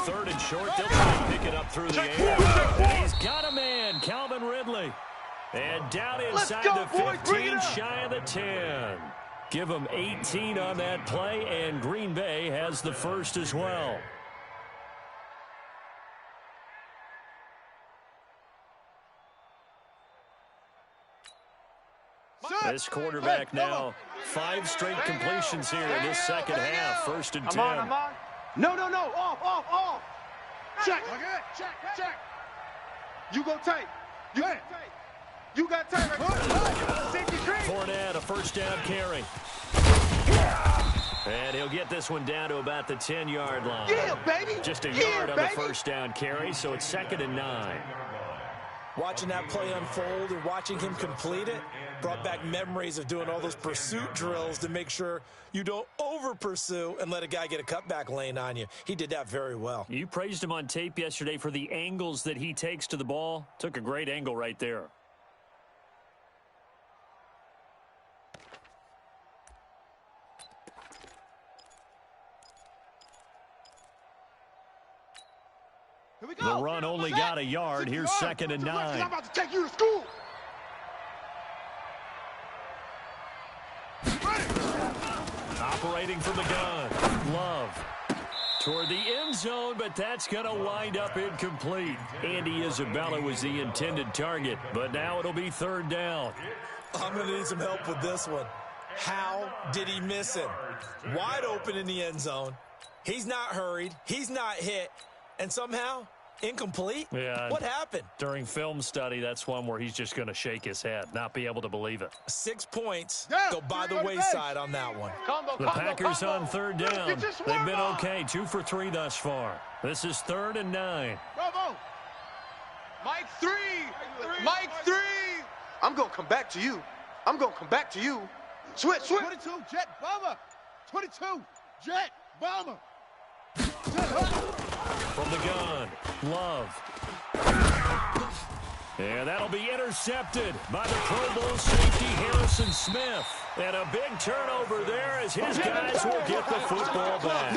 3rd and short, they'll try to pick it up through the air. And he's got a man, Calvin Ridley. And down inside the 15, shy of the 10. Give him 18 on that play, and Green Bay has the first as well. This quarterback now, 5 straight completions here in this second half. 1st and 10. I'm on. No. Off. Check. You go tight. You got tight. Fournette, a 1st down carry. And he'll get this one down to about the 10-yard line. Yeah, baby. Just a Yeah, yard on the baby. first down carry, so it's 2nd and 9. Watching that play unfold and watching him complete it brought back memories of doing all those pursuit drills to make sure you don't over-pursue and let a guy get a cutback lane on you. He did that very well. You praised him on tape yesterday for the angles that he takes to the ball. Took a great angle right there. The run only got a yard. Here's 2nd and 9. I'm about to take you to school. Operating from the gun. Love. Toward the end zone, but that's going to wind up incomplete. Andy Isabella was the intended target, but now it'll be 3rd down. I'm going to need some help with this one. How did he miss him? Wide open in the end zone. He's not hurried. He's not hit. And somehow, incomplete? Yeah. What happened? During film study, that's one where he's just going to shake his head, not be able to believe it. 6 points go by the wayside on that one. The Packers on 3rd down. They've been okay, 2 for 3 thus far. This is 3rd and 9. Bravo. Mike 3. Mike 3. I'm going to come back to you. I'm going to come back to you. Switch. 22, jet bomber. 22, jet bomber. From the gun, Love. And that'll be intercepted by the Pro Bowl safety Harrison Smith. And a big turnover there as his guys will get the football back.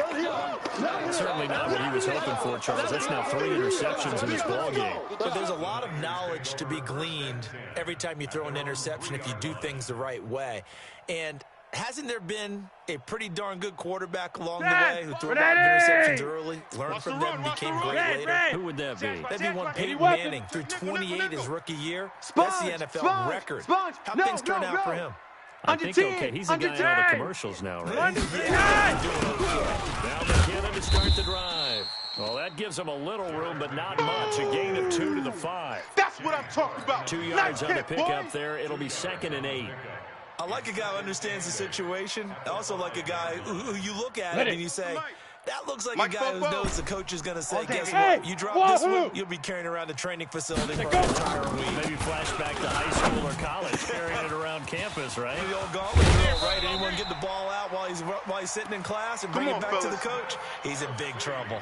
Certainly not what he was hoping for, Charles. That's now 3 interceptions in this ballgame. But there's a lot of knowledge to be gleaned every time you throw an interception if you do things the right way. And hasn't there been a pretty darn good quarterback along the way who threw a lot of interceptions early, learned from them, and became great later? Who would that be? That'd be one Peyton Manning through 28 his rookie year. That's the NFL record. How things turn out for him? I think okay. He's the guy in all the commercials now, right? Now McKinnon to start the drive. Well, that gives him a little room, but not much. A gain of 2 to the 5. That's what I'm talking about. 2 yards on the pickup there. It'll be 2nd and 8. I like a guy who understands the situation. I also like a guy who you look at him and you say, that looks like a guy who knows the coach is going to say, guess what? You drop this one, you'll be carrying around the training facility for an entire week. Maybe flashback to high school or college, carrying it around campus, right? The old gauntlet drill, right? Anyone get the ball out while he's sitting in class and bring it back to the coach? He's in big trouble.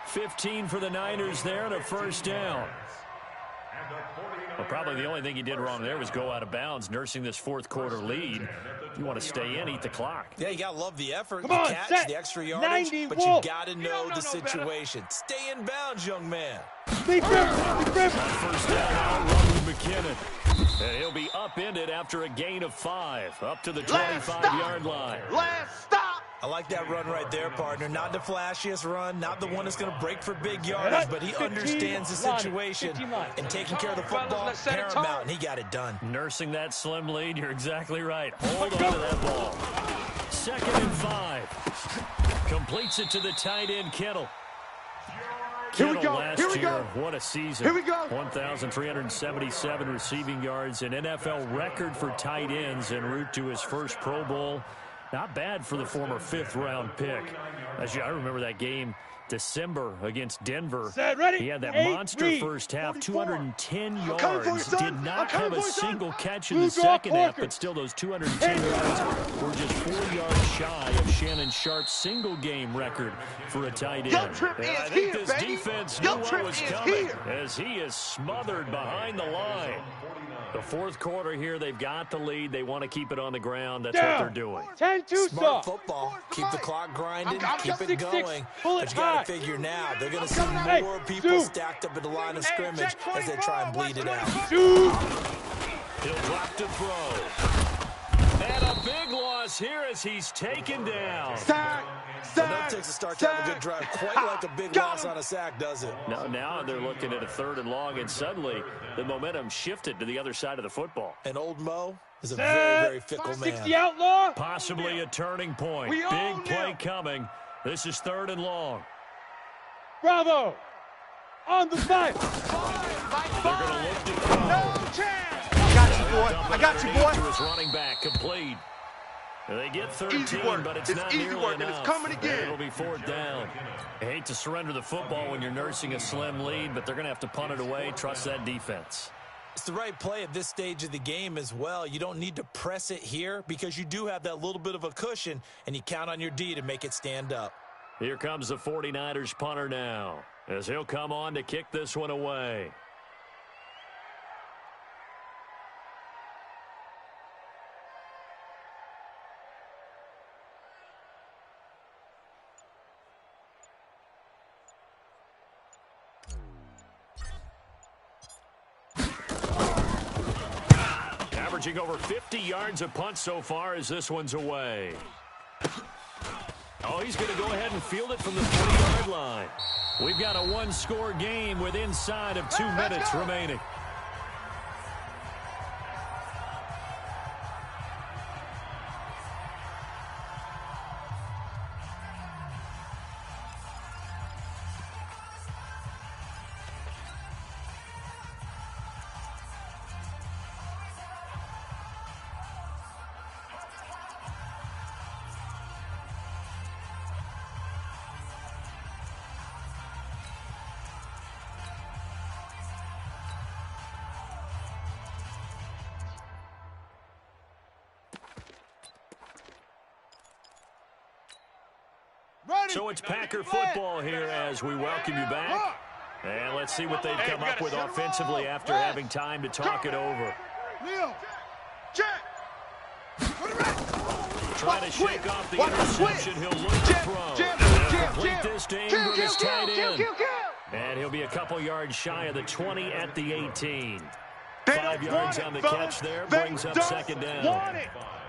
15 for the Niners there and a 1st down. Well, probably the only thing he did wrong there was go out of bounds, nursing this 4th quarter lead. You want to stay in, eat the clock. Yeah, you got to love the effort, the catch, the extra yardage, but you got to know the situation. Stay in bounds, young man. First down now, run with McKinnon. And he'll be upended after a gain of 5, up to the 25-yard line. Last stop. I like that run right there, partner. Not the flashiest run, not the one that's going to break for big yardage, but he understands the situation, and taking care of the football, paramount, and he got it done. Nursing that slim lead, you're exactly right. Hold on to that ball. 2nd and 5. Completes it to the tight end, Kittle. Here we go. Last Here we year, go. what a season. Here we go. 1,377 receiving yards, an NFL record for tight ends en route to his first Pro Bowl. Not bad for the former 5th-round pick. I remember that game, December against Denver. He had that monster first half, 210 yards. Did not have a single catch in the second half, but still those 210 yards were just 4 yards shy of Shannon Sharp's single-game record for a tight end. And I think this defense knew what was coming as he is smothered behind the line. The 4th quarter here, they've got the lead. They want to keep it on the ground. That's what they're doing. 10-2 Smart football. Keep the clock grinding. Keep it going. But you got to figure now, they're going to see more people stacked up at the line of scrimmage as they try and bleed it out. He'll drop to throw. And a big loss here as he's taken down. And that takes a start to have a good drive. Quite like a big loss on a sack, does it? No, now they're looking at a 3rd and long, and suddenly the momentum shifted to the other side of the football. And old Mo is a very, very fickle man. 60 outlaw. Possibly a turning point. Big play coming. This is 3rd and long. Bravo. On the 5. They're going to look to throw. No chance. I got you, boy. I got you, boy. To his running back, complete. They get 13, easy work. but it's It's not easy nearly work, enough. and it's coming again. It'll be 4th down. I hate to surrender the football when you're nursing a slim lead, but they're going to have to punt it away. Trust that defense. It's the right play at this stage of the game as well. You don't need to press it here because you do have that little bit of a cushion, and you count on your D to make it stand up. Here comes the 49ers punter now, as he'll come on to kick this one away. Averaging over 50 yards a punt so far as this one's away. Oh, he's going to go ahead and field it from the 40-yard line. We've got a one-score game with inside of 2 minutes remaining. So it's Packer football here as we welcome you back. And let's see what they've come up with offensively after having time to talk it over. Trying to shake off the interception. He'll look to throw. Complete this to Ingram, his tight end. And he'll be a couple yards shy of the 20 at the 18. 5 yards on the catch there. Brings up 2nd down.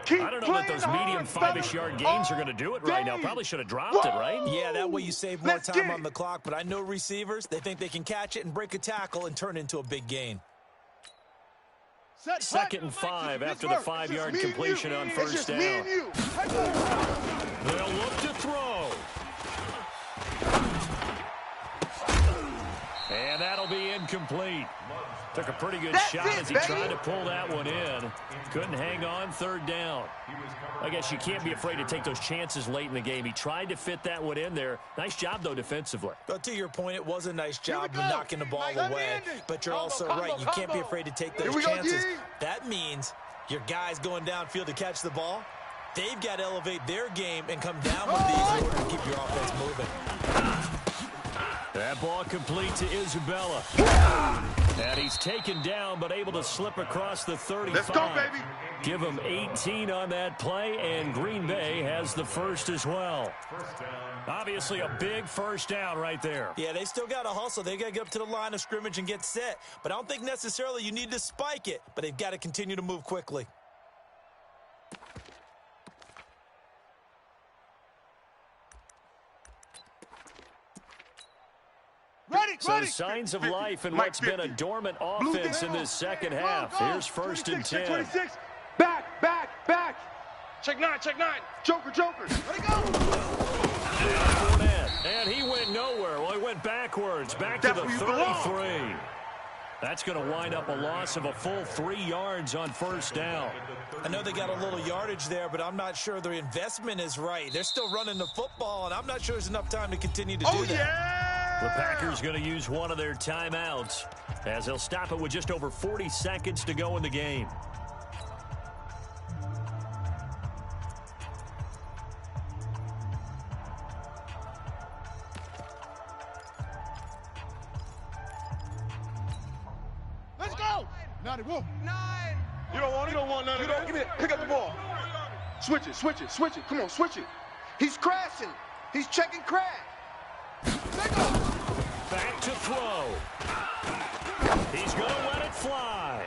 I don't know that those medium 5-ish yard gains are going to do it right now. Probably should have dropped it, right? Yeah, that way you save more time on the clock. But I know receivers, they think they can catch it and break a tackle and turn it into a big gain. 2nd and 5 after the 5-yard completion on 1st down. They'll look to throw. And that'll be incomplete. Took a pretty good shot as he tried to pull that one in. Couldn't hang on 3rd down. I guess you can't be afraid to take those chances late in the game. He tried to fit that one in there. Nice job, though, defensively. But to your point, it was a nice job of knocking the ball away. But you're also right. You can't be afraid to take those chances. That means your guys going downfield to catch the ball, they've got to elevate their game and come down with these in order to keep your offense moving. That ball complete to Isabella. And he's taken down, but able to slip across the 35. Let's go, baby. Give him 18 on that play, and Green Bay has the first as well. Obviously a big 1st down right there. Yeah, they still got to hustle. They got to get up to the line of scrimmage and get set. But I don't think necessarily you need to spike it, but they've got to continue to move quickly. So signs of life in what's been a dormant offense in this 2nd half. Here's 1st and 10. 26. Back. Check 9. Joker. Let it go. And he went nowhere. Well, he went backwards. Back to the 33. That's going to wind up a loss of a full 3 yards on 1st down. I know they got a little yardage there, but I'm not sure their investment is right. They're still running the football, and I'm not sure there's enough time to continue to do that. Yeah! The Packers going to use one of their timeouts as they'll stop it with just over 40 seconds to go in the game. Let's go! 91. 9. You don't want none of that. Give me it. Pick up the ball. Switch it. Come on, switch it. He's crashing. He's checking crash. Back to throw. He's going to let it fly.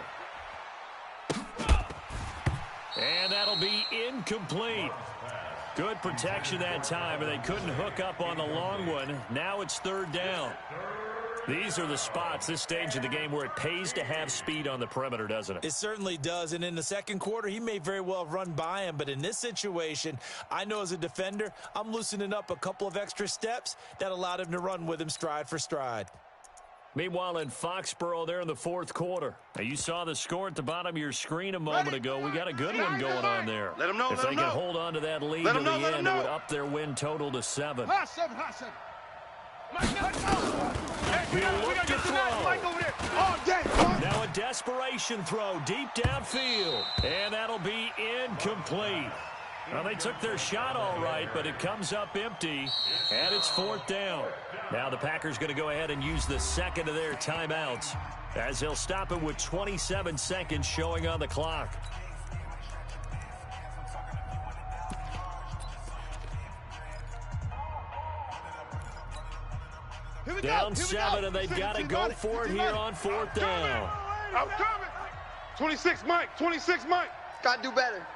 And that'll be incomplete. Good protection that time, and they couldn't hook up on the long one. Now it's 3rd down. These are the spots, this stage of the game, where it pays to have speed on the perimeter, doesn't it? It certainly does, and in the 2nd quarter, he may very well run by him, but in this situation, I know as a defender, I'm loosening up a couple of extra steps that allowed him to run with him stride for stride. Meanwhile, in Foxborough, there in the fourth quarter. Now, you saw the score at the bottom of your screen a moment ago. We got a good one going on there. Let them know, if they can hold on to that lead to the end, it would up their win total to 7. Hot 7, hot 7. He'll look to throw. Now a desperation throw deep downfield. And that'll be incomplete. Well, they took their shot all right, but it comes up empty, and it's 4th down. Now the Packers going to go ahead and use the second of their timeouts as they'll stop it with 27 seconds showing on the clock. Down 7, and they've got to go for it here on 4th down. I'm coming. 26, Mike. 26, Mike. Got to do better.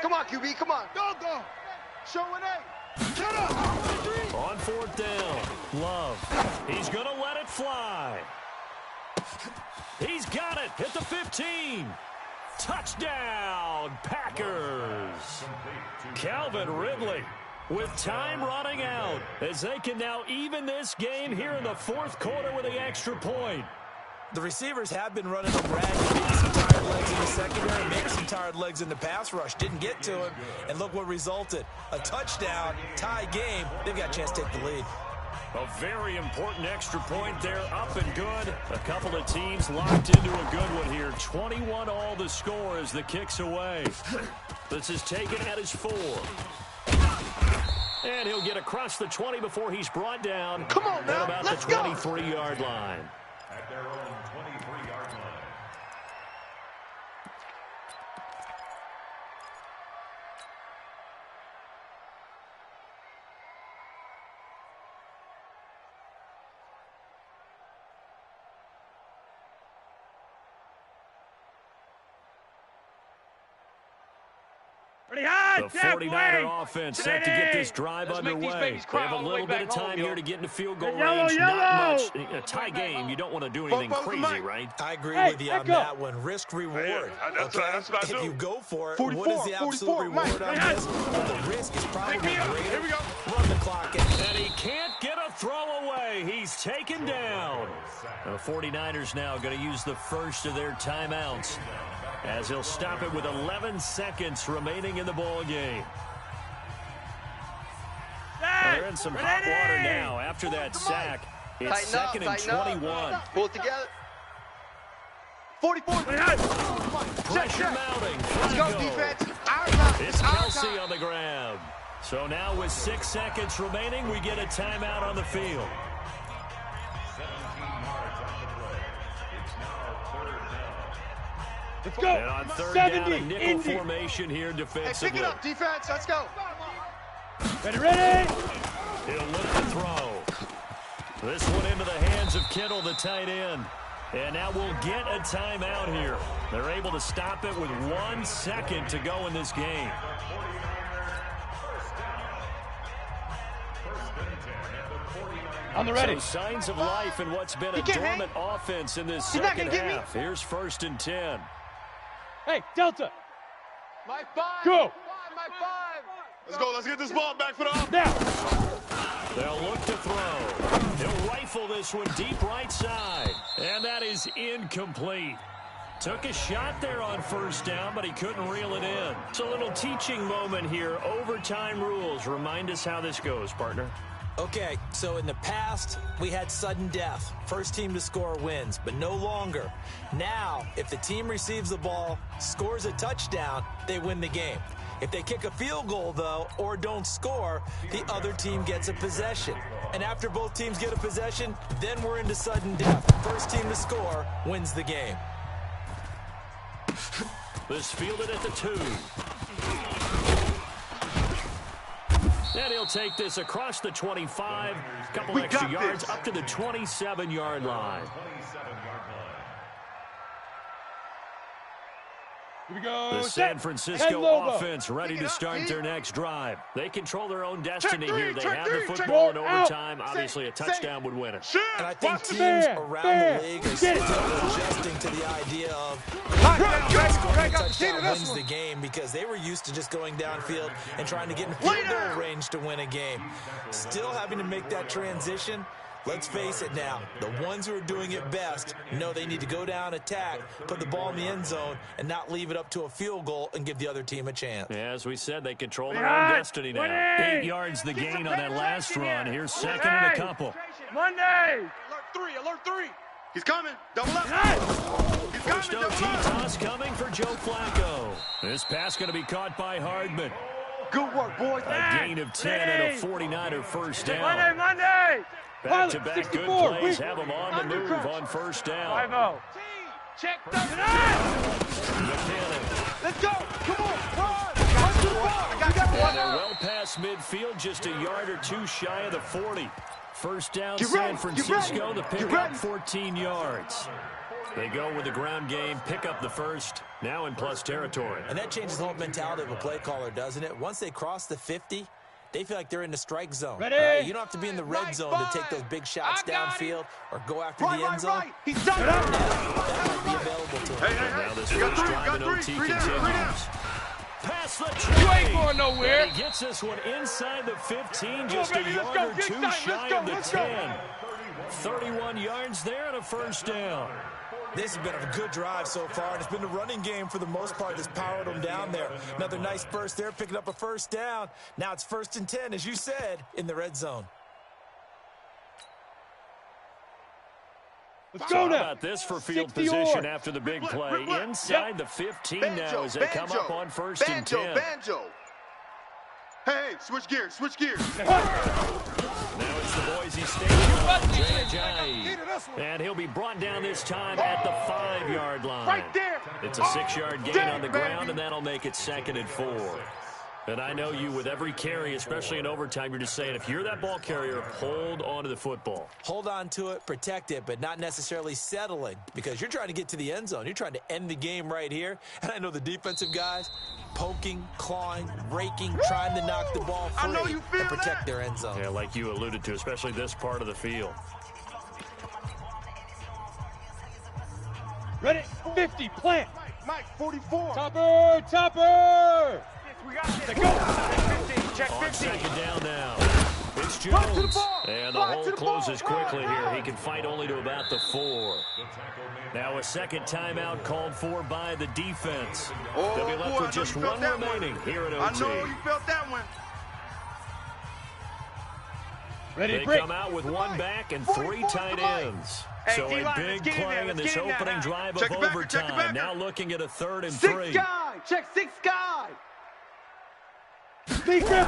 Come on, QB, come on. Go. Show an A. Shut up. On 4th down, Love. He's going to let it fly. He's got it at the 15. Touchdown, Packers. Calvin Ridley with time running out as they can now even this game here in the fourth quarter with the extra point. The receivers have been running them ragged. Maybe some tired legs in the secondary, maybe some tired legs in the pass rush. Didn't get to him, and look what resulted. A touchdown, tie game. They've got a chance to take the lead. A very important extra point there, up and good. A couple of teams locked into a good one here. 21 all the score as the kick's away. This is taken at his 4. And he'll get across the 20 before he's brought down. Come on now, at about let's the 23-yard line. At their own 23-yard line. The 49er offense set to get this drive underway. They have a little bit of time here to get into field goal range. Not much. A tie game, you don't want to do anything crazy, right? I agree with you on that one. Risk reward. That's what I do. If you go for it, 44, what is the absolute reward on this? Well, the risk is probably greater. Here we go. Run the clock. And he can't get a throw away. He's taken down. The 49ers now going to use the first of their timeouts as he'll stop it with 11 seconds remaining in the ball game. They're in some hot water now after that sack. It's Tighten 2nd and 21. Pull it together. 44. Pressure mounting. Let's go, defense. Our time. It's Our Kelsey time. on the ground. So now with 6 seconds remaining, we get a timeout on the field. 17 yards on the play. It's now 3rd down. Let's go. And on 3rd down, a nickel formation here Hey, defensively. pick it up, defense. Let's go. Ready? He'll look to throw. This one into the hands of Kittle, the tight end. And now we'll get a timeout here. They're able to stop it with 1 second to go in this game. On the ready. So signs of life in what's been a dormant offense in this second half. Here's 1st and 10. Hey, Delta. My 5. Go. My 5. Let's go. Let's get this ball back for the offense. Now. They'll look to throw. He'll rifle this one deep right side. And that is incomplete. Took a shot there on 1st down, but he couldn't reel it in. It's a little teaching moment here. Overtime rules. Remind us how this goes, partner. Okay, so in the past, we had sudden death. First team to score wins, but no longer. Now, if the team receives the ball, scores a touchdown, they win the game. If they kick a field goal, though, or don't score, the other team gets a possession. And after both teams get a possession, then we're into sudden death. First team to score wins the game. This fielded at the 2. And he'll take this across the 25. Couple extra yards up to the 27-yard line. 27-yard line. Here we go. The San Francisco offense ready to start their next drive. They control their own destiny here. They have the football in overtime. Obviously, a touchdown would win it. And I think teams around the league are still adjusting to the idea of scoring a touchdown wins the game because they were used to just going downfield and trying to get in field goal range to win a game. Still having to make that transition. Let's face it now, the ones who are doing it best know they need to go down, attack, put the ball in the end zone, and not leave it up to a field goal and give the other team a chance. Yeah, as we said, they control their own destiny now. 8 yards the gain on that last run. Here's second and a couple. Monday! Alert 3. He's coming. Double up. He's First coming. OT toss coming for Joe Flacco. This pass going to be caught by Hardman. Good work, boys. A gain of 10 and a 49er first down. Monday! Back-to-back good plays have them on the move on first down. 5-0. Check the McKinnon. Let's go. Come on. Run to the ball. I got you. And they're well past midfield, just a yard or two shy of the 40. First down, San Francisco, the pickup, 14 yards. They go with the ground game, pick up the first, now in plus territory. And that changes the whole mentality of a play caller, doesn't it? Once they cross the 50, they feel like they're in the strike zone. Ready? You don't have to be in the red zone to take those big shots downfield or go after the end zone. Right. He's done it. That might be available to them. Hey. Now this You got first three, drive got in three. OT Three down, continues. Pass the You ain't tree. going nowhere. And he gets this one inside the 15, Come just on, a baby, let's yard go. or Get two time. shy of the Let's go. 10. 31 yards there and a first down. This has been a good drive so far, and it's been the running game for the most part that's powered them down there. Another nice burst there, picking up a first down. Now it's 1st and 10, as you said, in the red zone. Let's So go how now. about this for field 60 position yards. after the big play? Rip. Inside the 15 now as they come up on 1st and 10. Banjo. Hey, switch gears. Now it's the Boise State Jay. And he'll be brought down this time at the 5-yard line. Right there. It's a 6-yard gain on the ground, and that'll make it 2nd and 4. And I know you, with every carry, especially in overtime, you're just saying, if you're that ball carrier, hold on to the football. Hold on to it, protect it, but not necessarily settling, because you're trying to get to the end zone. You're trying to end the game right here. And I know the defensive guys poking, clawing, raking, trying to knock the ball free I know you feel and protect that. their end zone. Yeah, like you alluded to, especially this part of the field. Ready? 50. Plant. Mike, 44. Topper. We got this. Let's go. Check On 50. 2nd down now. It's Right to the Jones. ball. And the Right hole to the ball. closes quickly here. He can fight only to about the 4. Now a second timeout called for by the defense. Oh, They'll be left boy, with just I know you one felt that remaining here at I OT. know you felt that one. Ready? They Break. come out with one back and 44, 3 tight ends. Hey, So a D-line, big let's get in play there, in let's this get in there opening now. drive Check of it back, check it overtime. back. Now looking at a 3rd and 6 3. guy. Check 6 guy. Big grip.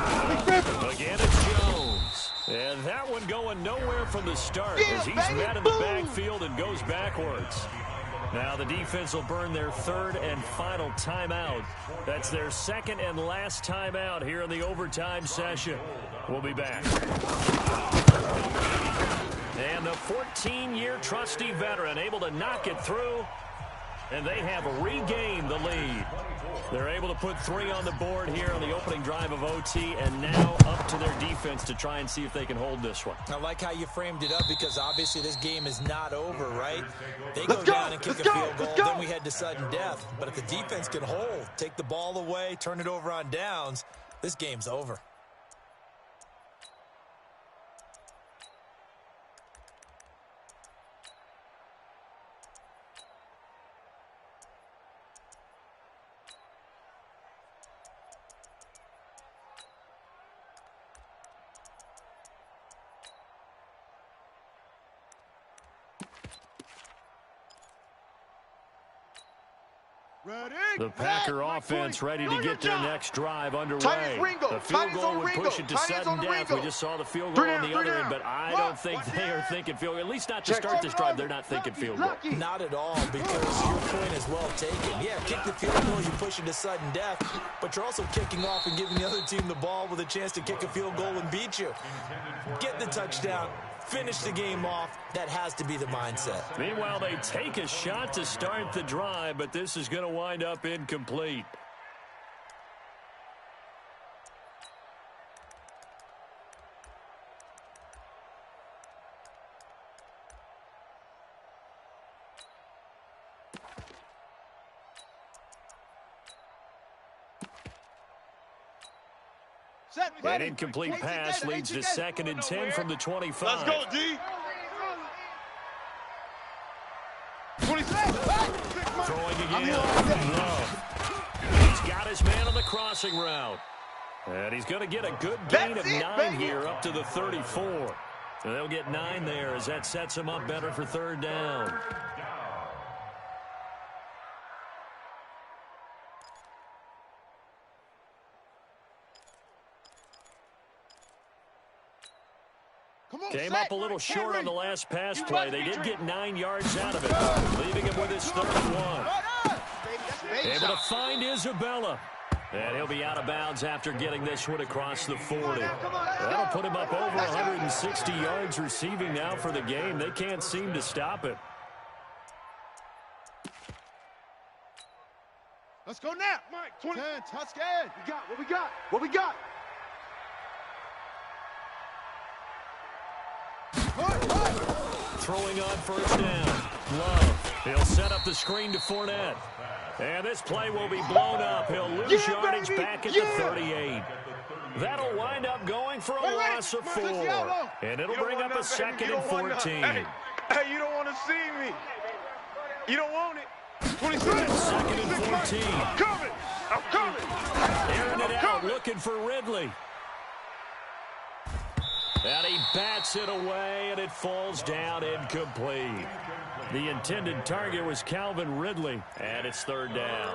Again, it's Jones. And that one going nowhere from the start Yeah, as he's baby, met in the boom. backfield and goes backwards. Now the defense will burn their 3rd and final timeout. That's their 2nd and last timeout here in the overtime session. We'll be back. And the 14-year trusty veteran able to knock it through, and they have regained the lead. They're able to put 3 on the board here on the opening drive of OT, and now up to their defense to try and see if they can hold this one. I like how you framed it up, because obviously this game is not over, right? They go down and kick a field goal, then we head to sudden death. But if the defense can hold, take the ball away, turn it over on downs, this game's over. The Packer offense ready to get their next drive underway. Tight Ringo. The field Tight goal on would Ringo. push it to Tight sudden on death. Ringo. We just saw the field goal on the other end, but I don't think they are thinking field goal. At least not to start this drive. They're not thinking field goal. Not at all, because your point is well taken. Yeah, kick the field goal, you push it to sudden death, but you're also kicking off and giving the other team the ball with a chance to kick a field goal and beat you. Get the touchdown, finish the game off. That has to be the mindset. Meanwhile, they take a shot to start the drive, but this is going to wind up incomplete. That incomplete pass leads to 2nd and 10 from the 25. Let's go, D. throwing again. He's got his man on the crossing route. And he's going to get a good gain of 9 here up to the 34. So they'll get 9 there as that sets him up better for third down. Came up a little short on the last pass play. They did get 9 yards out of it, leaving him with his 31. Able to find Isabella. And he'll be out of bounds after getting this one across the 40. That'll put him up over 160 yards receiving now for the game. They can't seem to stop it. Let's go now. Mike, 20. 10, touchdown. We got what we got. What we got. Throwing on first down. Love. He'll set up the screen to Fournette. And this play will be blown up. He'll lose yardage back at the 38. That'll wind up going for a loss of 4. And it'll bring up a 2nd and 14. Hey, you don't want to see me. You don't want it. 26. 2nd and 14. I'm coming. I'm coming. Airing it out, looking for Ridley. And he bats it away, and it falls down incomplete. The intended target was Calvin Ridley, and it's third down.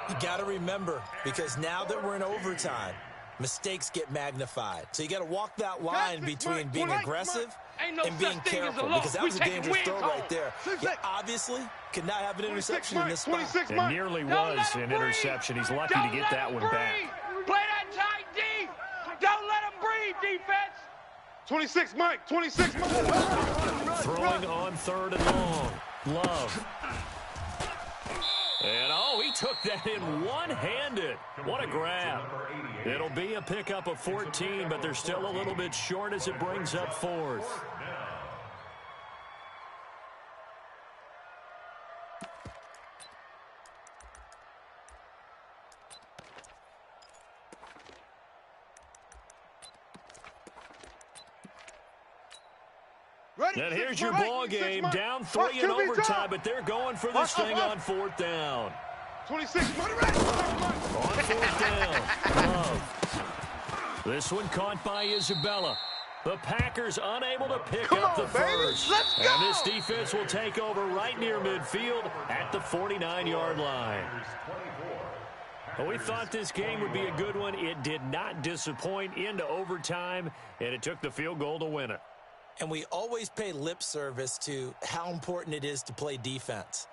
You got to remember, because now that we're in overtime, mistakes get magnified. So you got to walk that line between being aggressive and being careful, because that was a dangerous throw right there. He obviously could not have an interception in this spot. It nearly was an interception. He's lucky to get that one back. Play that tight D. Don't let him breathe, defense. 26, Mike. 26, Mike. Throwing on third and long. Love. And, he took that in one-handed. What a grab. It'll be a pickup of 14, but they're still a little bit short as it brings up 4th. And here's your ball game, down 3 in overtime, but they're going for this thing on 4th down. 26, on 4th down. Love. This one caught by Isabella. The Packers unable to pick up the first. Let's go. And this defense will take over right near midfield at the 49-yard line. Well, we thought this game would be a good one. It did not disappoint into overtime, and it took the field goal to win it. And we always pay lip service to how important it is to play defense.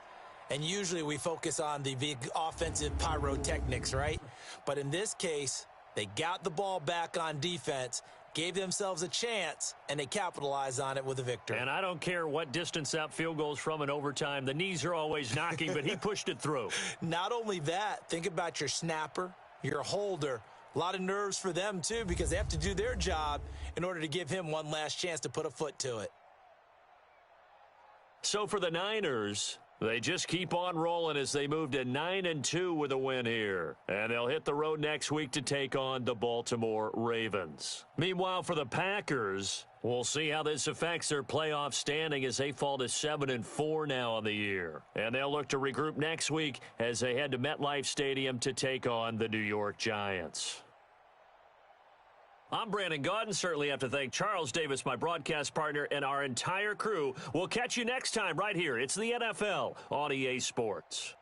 And usually we focus on the big offensive pyrotechnics, right? But in this case, they got the ball back on defense, gave themselves a chance, and they capitalized on it with a victory. And I don't care what distance that field goes from in overtime. The knees are always knocking, but he pushed it through. Not only that, think about your snapper, your holder. A lot of nerves for them, too, because they have to do their job in order to give him one last chance to put a foot to it. So for the Niners, they just keep on rolling as they move to 9-2 with a win here. And they'll hit the road next week to take on the Baltimore Ravens. Meanwhile, for the Packers, we'll see how this affects their playoff standing as they fall to 7-4 now on the year. And they'll look to regroup next week as they head to MetLife Stadium to take on the New York Giants. I'm Brandon Gaudin. Certainly have to thank Charles Davis, my broadcast partner, and our entire crew. We'll catch you next time right here. It's the NFL on EA Sports.